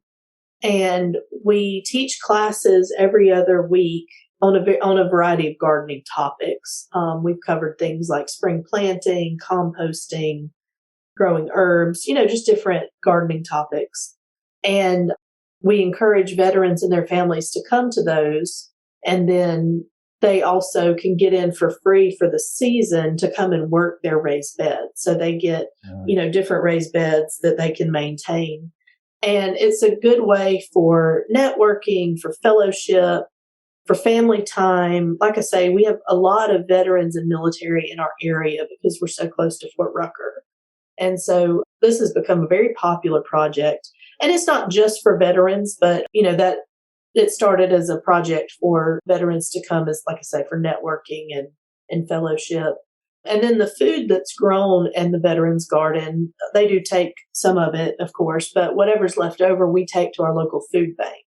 And we teach classes every other week on a variety of gardening topics. We've covered things like spring planting, composting, growing herbs, just different gardening topics. And we encourage veterans and their families to come to those. And then they also can get in for free for the season to come and work their raised beds. So they get, different raised beds that they can maintain. And it's a good way for networking, for fellowship, for family time. Like I say, we have a lot of veterans and military in our area because we're so close to Fort Rucker. And so this has become a very popular project. And it's not just for veterans, but, that it started as a project for veterans to come as, like I say, for networking and fellowship. And then the food that's grown in the Veterans Garden, they do take some of it, of course, but whatever's left over, we take to our local food bank.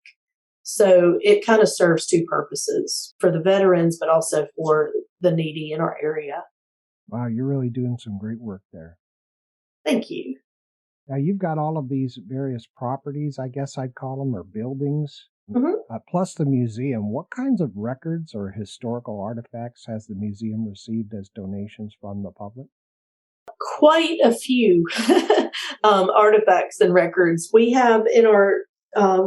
So it kind of serves two purposes for the veterans, but also for the needy in our area. Wow, you're really doing some great work there. Thank you. Now, you've got all of these various properties, I guess I'd call them, or buildings, plus the museum. What kinds of records or historical artifacts has the museum received as donations from the public? Quite a few artifacts and records. We have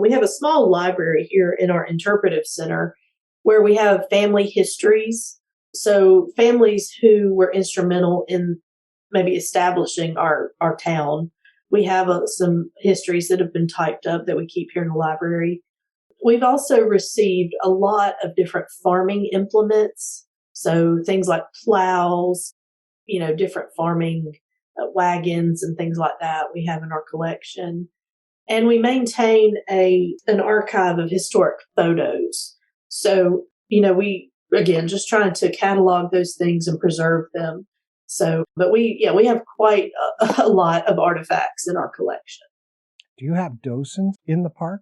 we have a small library here in our interpretive center where we have family histories. So families who were instrumental in maybe establishing our town. We have some histories that have been typed up that we keep here in the library. We've also received a lot of different farming implements. So things like plows, different farming wagons and things like that we have in our collection. And we maintain an archive of historic photos. So, we, again, just trying to catalog those things and preserve them. So, but we have quite a lot of artifacts in our collection. Do you have docents in the park?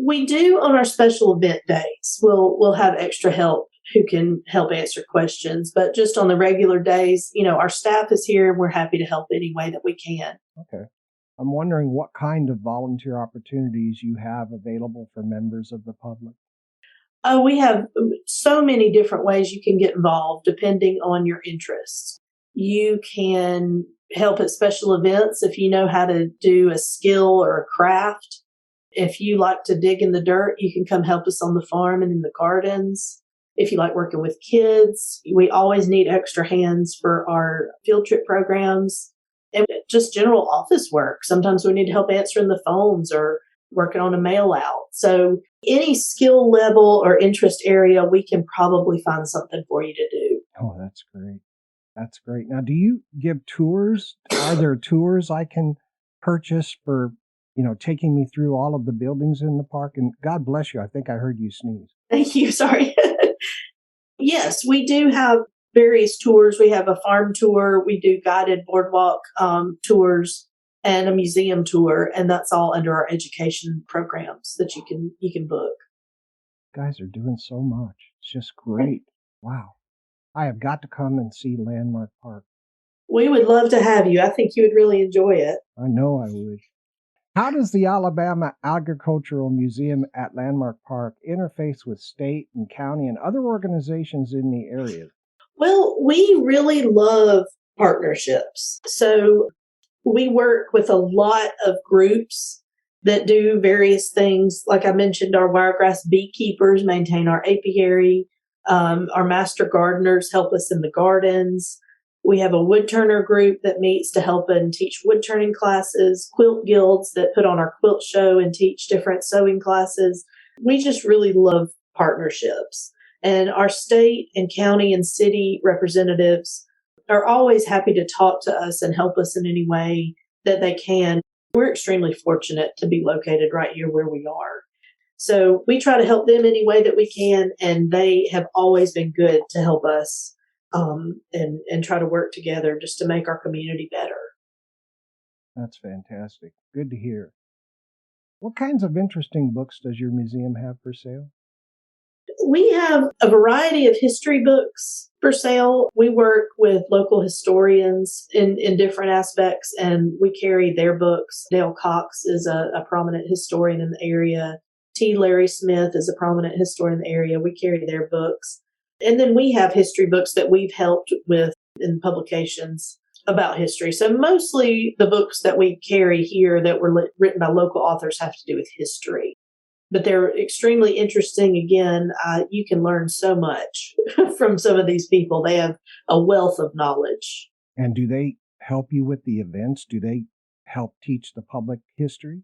We do on our special event days. We'll have extra help who can help answer questions. But just on the regular days, our staff is here and we're happy to help any way that we can. Okay. I'm wondering what kind of volunteer opportunities you have available for members of the public. Oh, we have so many different ways you can get involved depending on your interests. You can help at special events if you know how to do a skill or a craft. If you like to dig in the dirt, you can come help us on the farm and in the gardens. If you like working with kids, we always need extra hands for our field trip programs. and just general office work. Sometimes we need help answering the phones or working on a mail out. So any skill level or interest area, we can probably find something for you to do. Oh, that's great. That's great. Now, do you give tours? Are there tours I can purchase for, taking me through all of the buildings in the park? And God bless you. I think I heard you sneeze. Thank you. Sorry. Yes, we do have various tours. We have a farm tour. We do guided boardwalk tours and a museum tour. And that's all under our education programs that you can book. You guys are doing so much. It's just great. Wow. I have got to come and see Landmark Park. We would love to have you. I think you would really enjoy it. I know I would. How does the Alabama Agricultural Museum at Landmark Park interface with state and county and other organizations in the area? Well, we really love partnerships. So we work with a lot of groups that do various things. Like I mentioned, our wiregrass beekeepers maintain our apiary. Our master gardeners help us in the gardens. We have a wood turner group that meets to help and teach wood turning classes, quilt guilds that put on our quilt show and teach different sewing classes. We just really love partnerships. And our state and county and city representatives are always happy to talk to us and help us in any way that they can. We're extremely fortunate to be located right here where we are. So we try to help them any way that we can, and they have always been good to help us and try to work together just to make our community better. That's fantastic. Good to hear. What kinds of interesting books does your museum have for sale? We have a variety of history books for sale. We work with local historians in different aspects, and we carry their books. Dale Cox is a prominent historian in the area. T. Larry Smith is a prominent historian in the area. We carry their books. And then we have history books that we've helped with in publications about history. So mostly the books that we carry here that were written by local authors have to do with history. But they're extremely interesting. Again, you can learn so much from some of these people. They have a wealth of knowledge. And do they help you with the events? Do they help teach the public history?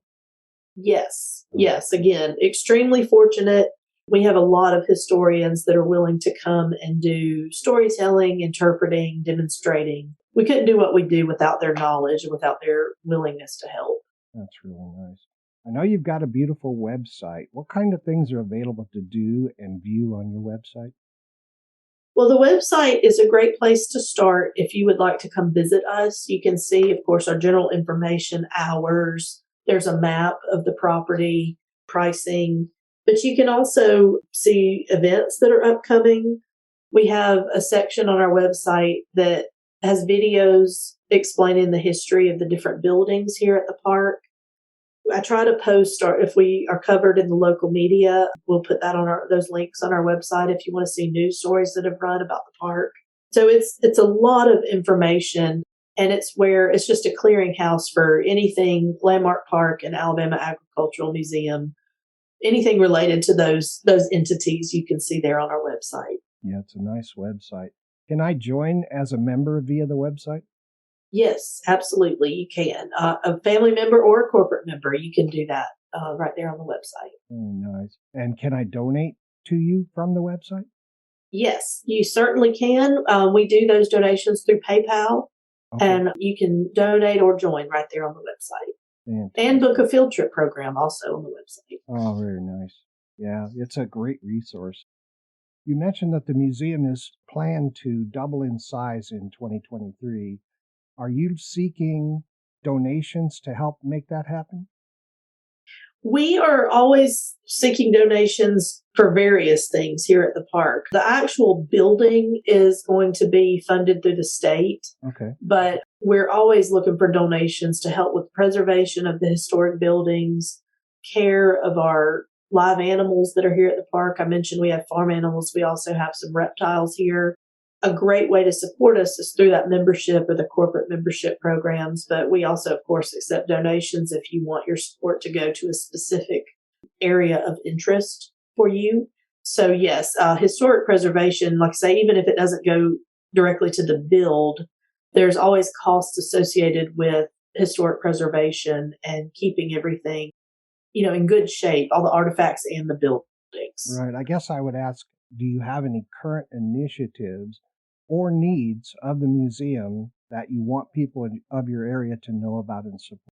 Yes. Again, extremely fortunate. We have a lot of historians that are willing to come and do storytelling, interpreting, demonstrating. We couldn't do what we do without their knowledge and without their willingness to help. That's really nice. I know you've got a beautiful website. What kind of things are available to do and view on your website? Well, the website is a great place to start. If you would like to come visit us, you can see, of course, our general information, hours. There's a map of the property, pricing, but you can also see events that are upcoming. We have a section on our website that has videos explaining the history of the different buildings here at the park. I try to post, or if we are covered in the local media, we'll put that on those links on our website if you want to see news stories that have run about the park. So it's a lot of information, and it's just a clearinghouse for anything Landmark Park and Alabama Agricultural Museum, anything related to those entities you can see there on our website. Yeah, it's a nice website. Can I join as a member via the website? Yes, absolutely. You can. A family member or a corporate member, you can do that right there on the website. Very nice. And can I donate to you from the website? Yes, you certainly can. We do those donations through PayPal, Okay. and you can donate or join right there on the website. Fantastic. And book a field trip program also on the website. Oh, very nice. Yeah, it's a great resource. You mentioned that the museum is planned to double in size in 2023. Are you seeking donations to help make that happen? We are always seeking donations for various things here at the park. The actual building is going to be funded through the state. Okay. But we're always looking for donations to help with preservation of the historic buildings, care of our live animals that are here at the park. I mentioned we have farm animals. We also have some reptiles here. A great way to support us is through that membership or the corporate membership programs. But we also, of course, accept donations if you want your support to go to a specific area of interest for you. So yes, historic preservation, like I say, even if it doesn't go directly to the build, there's always costs associated with historic preservation and keeping everything, in good shape, all the artifacts and the buildings. Right. I guess I would ask, do you have any current initiatives or needs of the museum that you want people of your area to know about and support?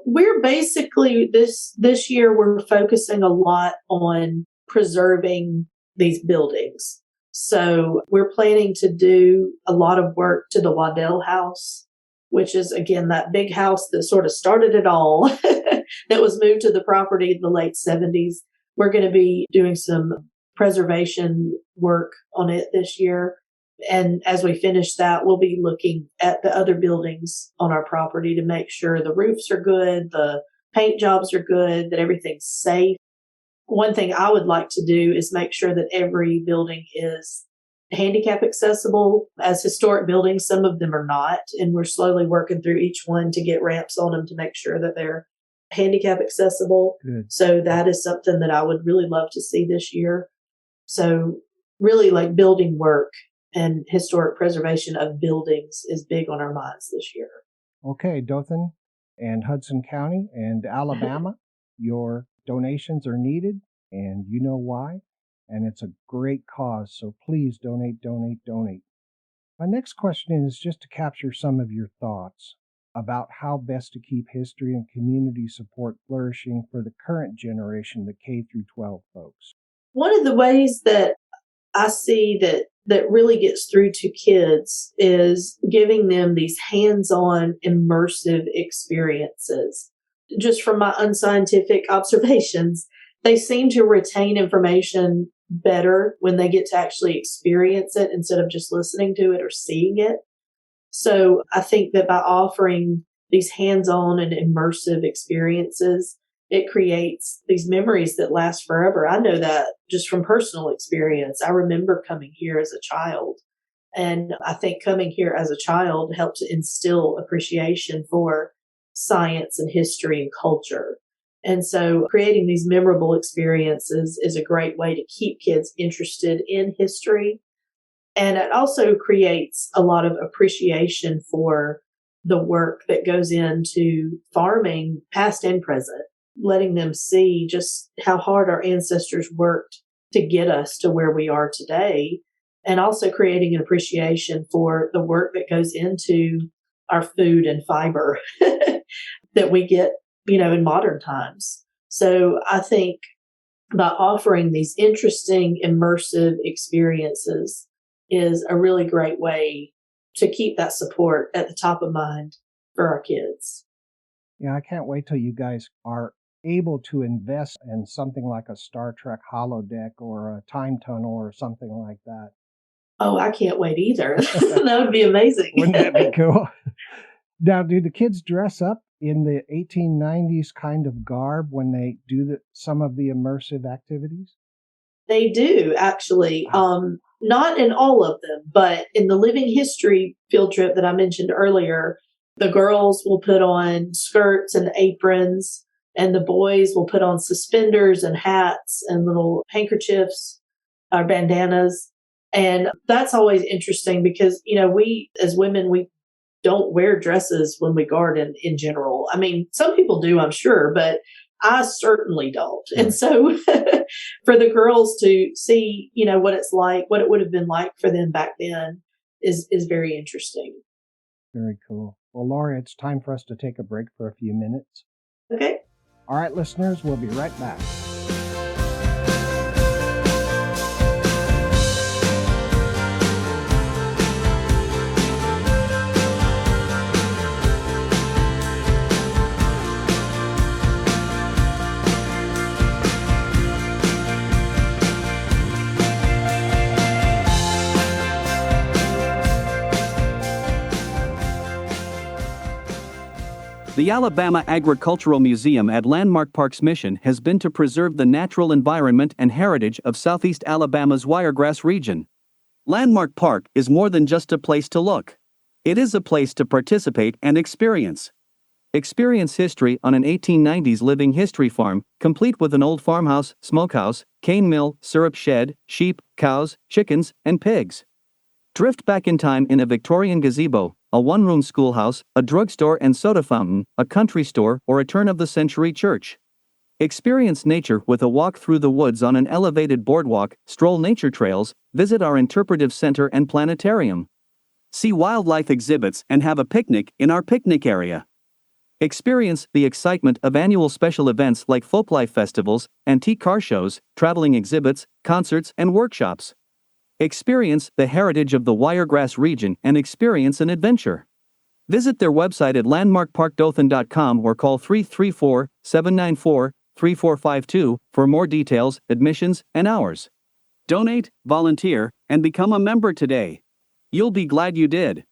We're basically this year we're focusing a lot on preserving these buildings. So we're planning to do a lot of work to the Waddell House, which is again that big house that sort of started it all, that was moved to the property in the late 70s. We're going to be doing some preservation work on it this year. And as we finish that, we'll be looking at the other buildings on our property to make sure the roofs are good, the paint jobs are good, that everything's safe. One thing I would like to do is make sure that every building is handicap accessible. As historic buildings, some of them are not, and we're slowly working through each one to get ramps on them to make sure that they're handicap accessible. Good. So that is something that I would really love to see this year. So really like building work and historic preservation of buildings is big on our minds this year. Okay, Dothan and Hudson County and Alabama, your donations are needed, and you know why. And it's a great cause, so please donate, donate, donate. My next question is just to capture some of your thoughts about how best to keep history and community support flourishing for the current generation, the K through 12 folks. One of the ways that I see that really gets through to kids is giving them these hands-on immersive experiences. Just from my unscientific observations, they seem to retain information better when they get to actually experience it instead of just listening to it or seeing it. So I think that by offering these hands-on and immersive experiences, it creates these memories that last forever. I know that just from personal experience. I remember coming here as a child, and I think coming here as a child helped to instill appreciation for science and history and culture. And so creating these memorable experiences is a great way to keep kids interested in history. And it also creates a lot of appreciation for the work that goes into farming, past and present, letting them see just how hard our ancestors worked to get us to where we are today, and also creating an appreciation for the work that goes into our food and fiber that we get, in modern times. So I think by offering these interesting, immersive experiences is a really great way to keep that support at the top of mind for our kids. Yeah, I can't wait till you guys are able to invest in something like a Star Trek holodeck or a time tunnel or something like that. Oh, I can't wait either. That would be amazing. Wouldn't that be cool? Now, do the kids dress up in the 1890s kind of garb when they do some of the immersive activities? They do, actually. Not in all of them, but in the living history field trip that I mentioned earlier, the girls will put on skirts and aprons, and the boys will put on suspenders and hats and little handkerchiefs or bandanas. And that's always interesting because, we as women, we don't wear dresses when we garden in general. I mean, some people do, I'm sure, but I certainly don't. And so for the girls to see, what it's like, what it would have been like for them back then is very interesting. Very cool. Well, Laura, it's time for us to take a break for a few minutes. Okay. All right, listeners, we'll be right back. The Alabama Agricultural Museum at Landmark Park's mission has been to preserve the natural environment and heritage of Southeast Alabama's Wiregrass region. Landmark Park is more than just a place to look. It is a place to participate and experience. Experience history on an 1890s living history farm, complete with an old farmhouse, smokehouse, cane mill, syrup shed, sheep, cows, chickens, and pigs. Drift back in time in a Victorian gazebo, a one-room schoolhouse, a drugstore and soda fountain, a country store, or a turn-of-the-century church. Experience nature with a walk through the woods on an elevated boardwalk, stroll nature trails, visit our interpretive center and planetarium. See wildlife exhibits and have a picnic in our picnic area. Experience the excitement of annual special events like folklife festivals, antique car shows, traveling exhibits, concerts, and workshops. Experience the heritage of the Wiregrass region and experience an adventure. Visit their website at landmarkparkdothan.com or call 334-794-3452 for more details, admissions, and hours. Donate, volunteer, and become a member today. You'll be glad you did.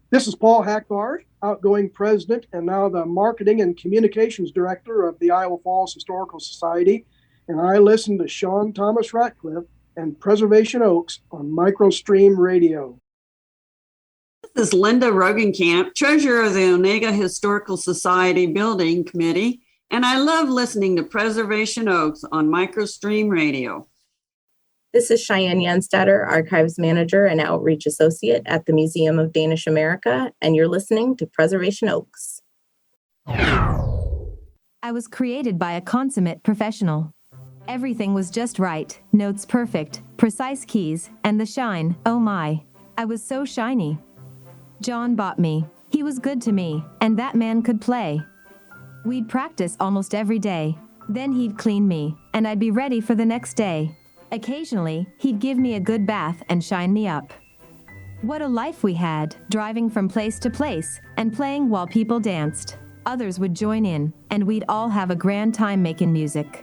This is Paul Hackbard, outgoing president and now the marketing and communications director of the Iowa Falls Historical Society, and I listen to Sean Thomas Radcliff and Preservation Oaks on MicroStream Radio. This is Linda Rogenkamp, treasurer of the Onega Historical Society Building Committee, and I love listening to Preservation Oaks on MicroStream Radio. This is Cheyenne Janstetter, Archives Manager and Outreach Associate at the Museum of Danish America, and you're listening to Preservation Oaks. I was created by a consummate professional. Everything was just right, notes perfect, precise keys, and the shine, oh my. I was so shiny. John bought me. He was good to me, and that man could play. We'd practice almost every day. Then he'd clean me, and I'd be ready for the next day. Occasionally, he'd give me a good bath and shine me up. What a life we had, driving from place to place, and playing while people danced. Others would join in, and we'd all have a grand time making music.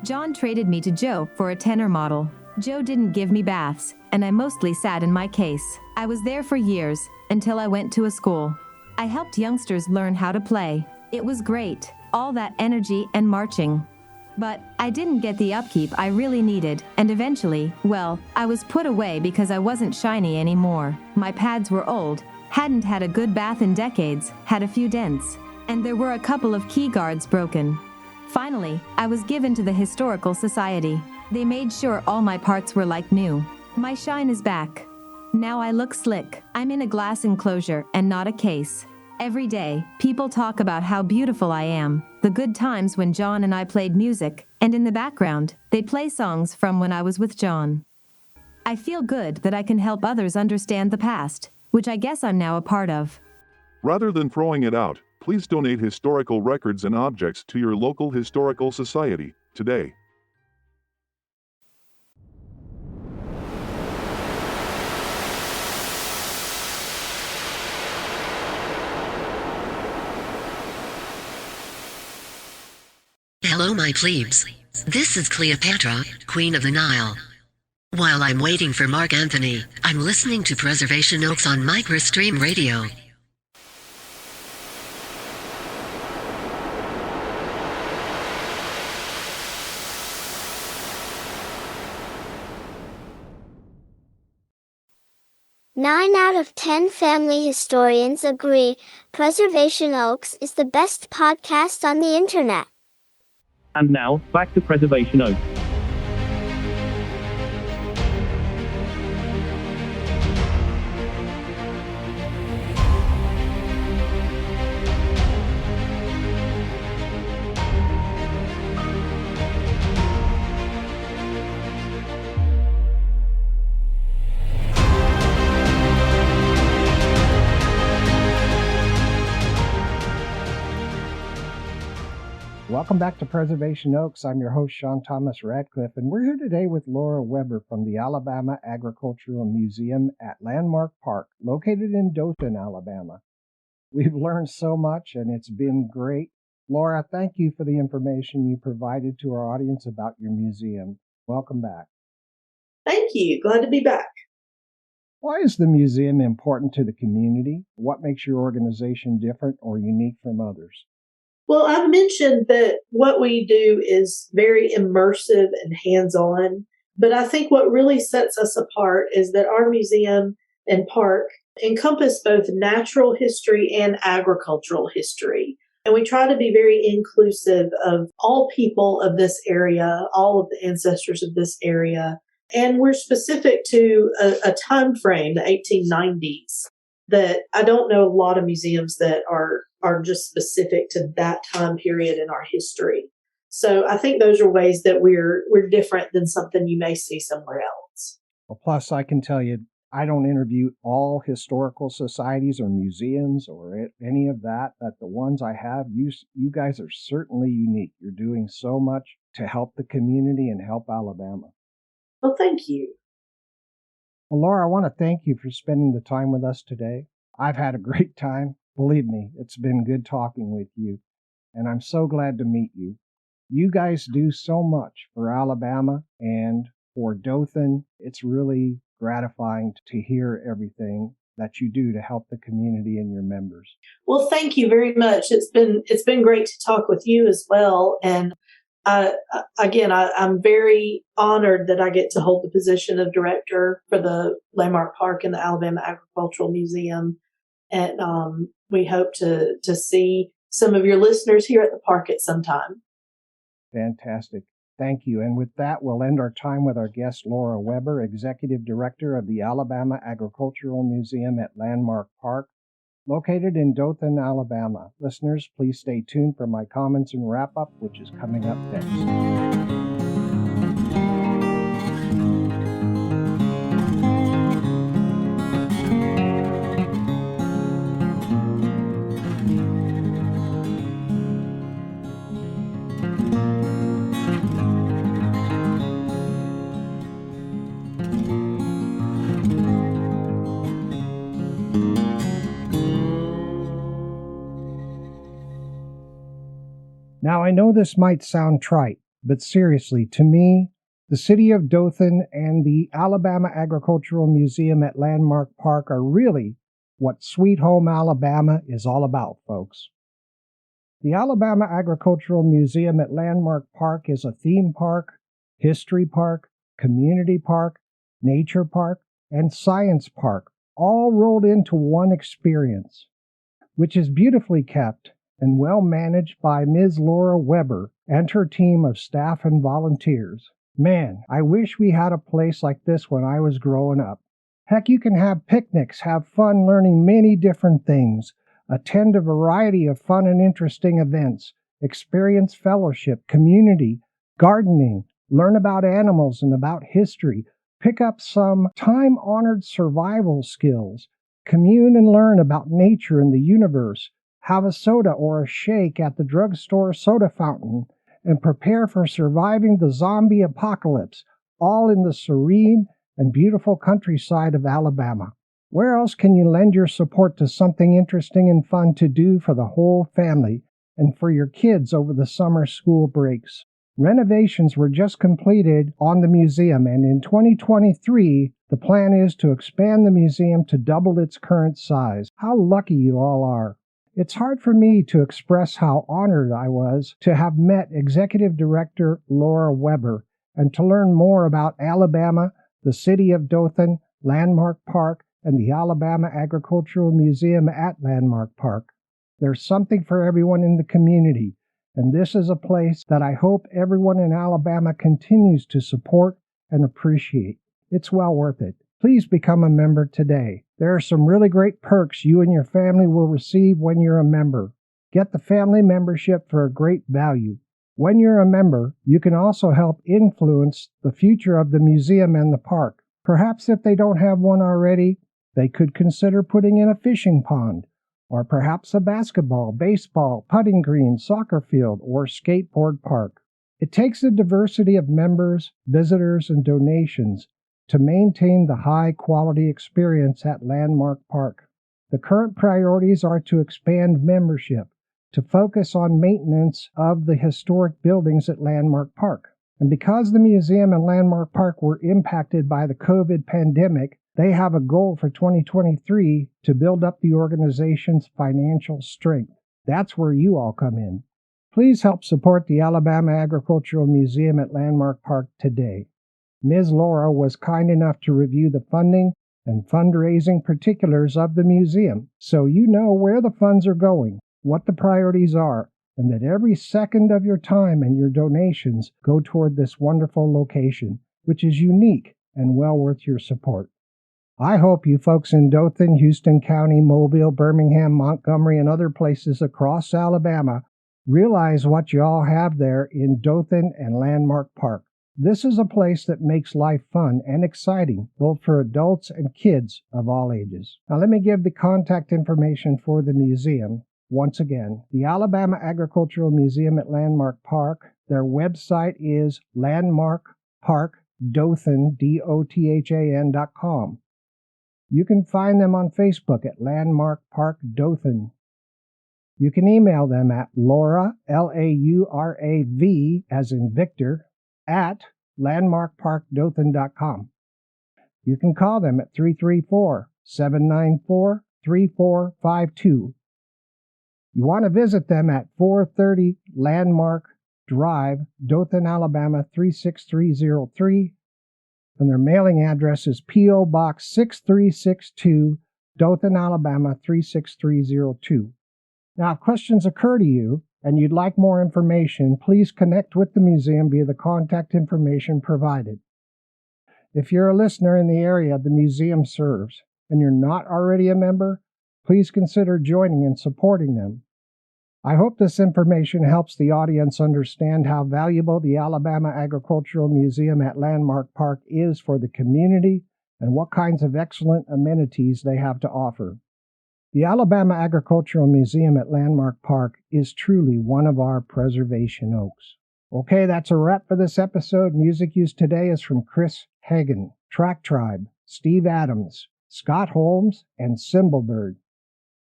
John traded me to Joe for a tenor model. Joe didn't give me baths, and I mostly sat in my case. I was there for years, until I went to a school. I helped youngsters learn how to play. It was great, all that energy and marching. But I didn't get the upkeep I really needed, and eventually, well, I was put away because I wasn't shiny anymore. My pads were old, hadn't had a good bath in decades, had a few dents, and there were a couple of key guards broken. Finally, I was given to the Historical Society. They made sure all my parts were like new. My shine is back. Now I look slick. I'm in a glass enclosure and not a case. Every day, people talk about how beautiful I am, the good times when John and I played music, and in the background, they play songs from when I was with John. I feel good that I can help others understand the past, which I guess I'm now a part of. Rather than throwing it out, please donate historical records and objects to your local historical society today. Hello, my plebes. This is Cleopatra, Queen of the Nile. While I'm waiting for Mark Anthony, I'm listening to Preservation Oaks on MicroStream Radio. Nine out of 10 family historians agree Preservation Oaks is the best podcast on the internet. And now, back to Preservation Oaks. Welcome back to Preservation Oaks. I'm your host, Sean Thomas Radcliff, and we're here today with Laura Weber from the Alabama Agricultural Museum at Landmark Park, located in Dothan, Alabama. We've learned so much, and it's been great. Laura, thank you for the information you provided to our audience about your museum. Welcome back. Thank you. Glad to be back. Why is the museum important to the community? What makes your organization different or unique from others? Well, I've mentioned that what we do is very immersive and hands-on, but I think what really sets us apart is that our museum and park encompass both natural history and agricultural history. And we try to be very inclusive of all people of this area, all of the ancestors of this area, And we're specific to a time frame, the 1890s, that I don't know a lot of museums that are just specific to that time period in our history. So I think those are ways that we're different than something you may see somewhere else. Well, plus, I can tell you, I don't interview all historical societies or museums or any of that, but the ones I have, you guys are certainly unique. You're doing so much to help the community and help Alabama. Well, thank you. Well, Laura, I want to thank you for spending the time with us today. I've had a great time. Believe me, it's been good talking with you, and I'm so glad to meet you. You guys do so much for Alabama and for Dothan. It's really gratifying to hear everything that you do to help the community and your members. Well, thank you very much. It's been great to talk with you as well. And I'm very honored that I get to hold the position of director for the Landmark Park and the Alabama Agricultural Museum. And we hope to see some of your listeners here at the park at some time. Fantastic. Thank you. And with that, we'll end our time with our guest, Laura Weber, Executive Director of the Alabama Agricultural Museum at Landmark Park, located in Dothan, Alabama. Listeners, please stay tuned for my comments and wrap-up, which is coming up next. Now, I know this might sound trite, but seriously, to me, the city of Dothan and the Alabama Agricultural Museum at Landmark Park are really what Sweet Home Alabama is all about, folks. The Alabama Agricultural Museum at Landmark Park is a theme park, history park, community park, nature park, and science park, all rolled into one experience, which is beautifully kept and well managed by Ms. Laura Weber and her team of staff and volunteers. Man, I wish we had a place like this when I was growing up. Heck, you can have picnics, have fun learning many different things, attend a variety of fun and interesting events, experience fellowship, community, gardening, learn about animals and about history, pick up some time-honored survival skills, commune and learn about nature and the universe, have a soda or a shake at the drugstore soda fountain, and prepare for surviving the zombie apocalypse, all in the serene and beautiful countryside of Alabama. Where else can you lend your support to something interesting and fun to do for the whole family and for your kids over the summer school breaks? Renovations were just completed on the museum, and in 2023, the plan is to expand the museum to double its current size. How lucky you all are. It's hard for me to express how honored I was to have met Executive Director Laura Weber and to learn more about Alabama, the city of Dothan, Landmark Park, and the Alabama Agricultural Museum at Landmark Park. There's something for everyone in the community, and this is a place that I hope everyone in Alabama continues to support and appreciate. It's well worth it. Please become a member today. There are some really great perks you and your family will receive when you're a member. Get the family membership for a great value. When you're a member, you can also help influence the future of the museum and the park. Perhaps if they don't have one already, they could consider putting in a fishing pond, or perhaps a basketball, baseball, putting green, soccer field, or skateboard park. It takes a diversity of members, visitors, and donations to maintain the high-quality experience at Landmark Park. The current priorities are to expand membership, to focus on maintenance of the historic buildings at Landmark Park. And because the museum and Landmark Park were impacted by the COVID pandemic, they have a goal for 2023 to build up the organization's financial strength. That's where you all come in. Please help support the Alabama Agricultural Museum at Landmark Park today. Ms. Laura was kind enough to review the funding and fundraising particulars of the museum, so you know where the funds are going, what the priorities are, and that every second of your time and your donations go toward this wonderful location, which is unique and well worth your support. I hope you folks in Dothan, Houston County, Mobile, Birmingham, Montgomery, and other places across Alabama realize what you all have there in Dothan and Landmark Park. This is a place that makes life fun and exciting, both for adults and kids of all ages. Now let me give the contact information for the museum. Once again, the Alabama Agricultural Museum at Landmark Park. Their website is landmarkparkdothan, DOTHAN.com. You can find them on Facebook at Landmark Park Dothan. You can email them at Laura, LAURAV, as in Victor, at landmarkparkdothan.com. You can call them at 334-794-3452. You want to visit them at 430 Landmark Drive, Dothan, Alabama 36303. And their mailing address is P.O. Box 6362, Dothan, Alabama 36302. Now, if questions occur to you and you'd like more information, please connect with the museum via the contact information provided. If you're a listener in the area the museum serves and you're not already a member, please consider joining and supporting them. I hope this information helps the audience understand how valuable the Alabama Agricultural Museum at Landmark Park is for the community and what kinds of excellent amenities they have to offer. The Alabama Agricultural Museum at Landmark Park is truly one of our preservation oaks. Okay, that's a wrap for this episode. Music used today is from Chris Hagan, Track Tribe, Steve Adams, Scott Holmes, and Cymbalbird.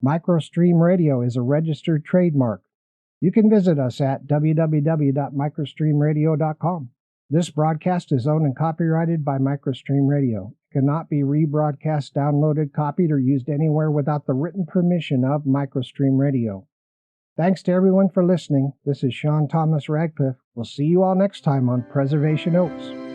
MicroStream Radio is a registered trademark. You can visit us at www.microstreamradio.com. This broadcast is owned and copyrighted by MicroStream Radio. It cannot be rebroadcast, downloaded, copied, or used anywhere without the written permission of MicroStream Radio. Thanks to everyone for listening. This is Sean Thomas Radcliff. We'll see you all next time on Preservation Oaks.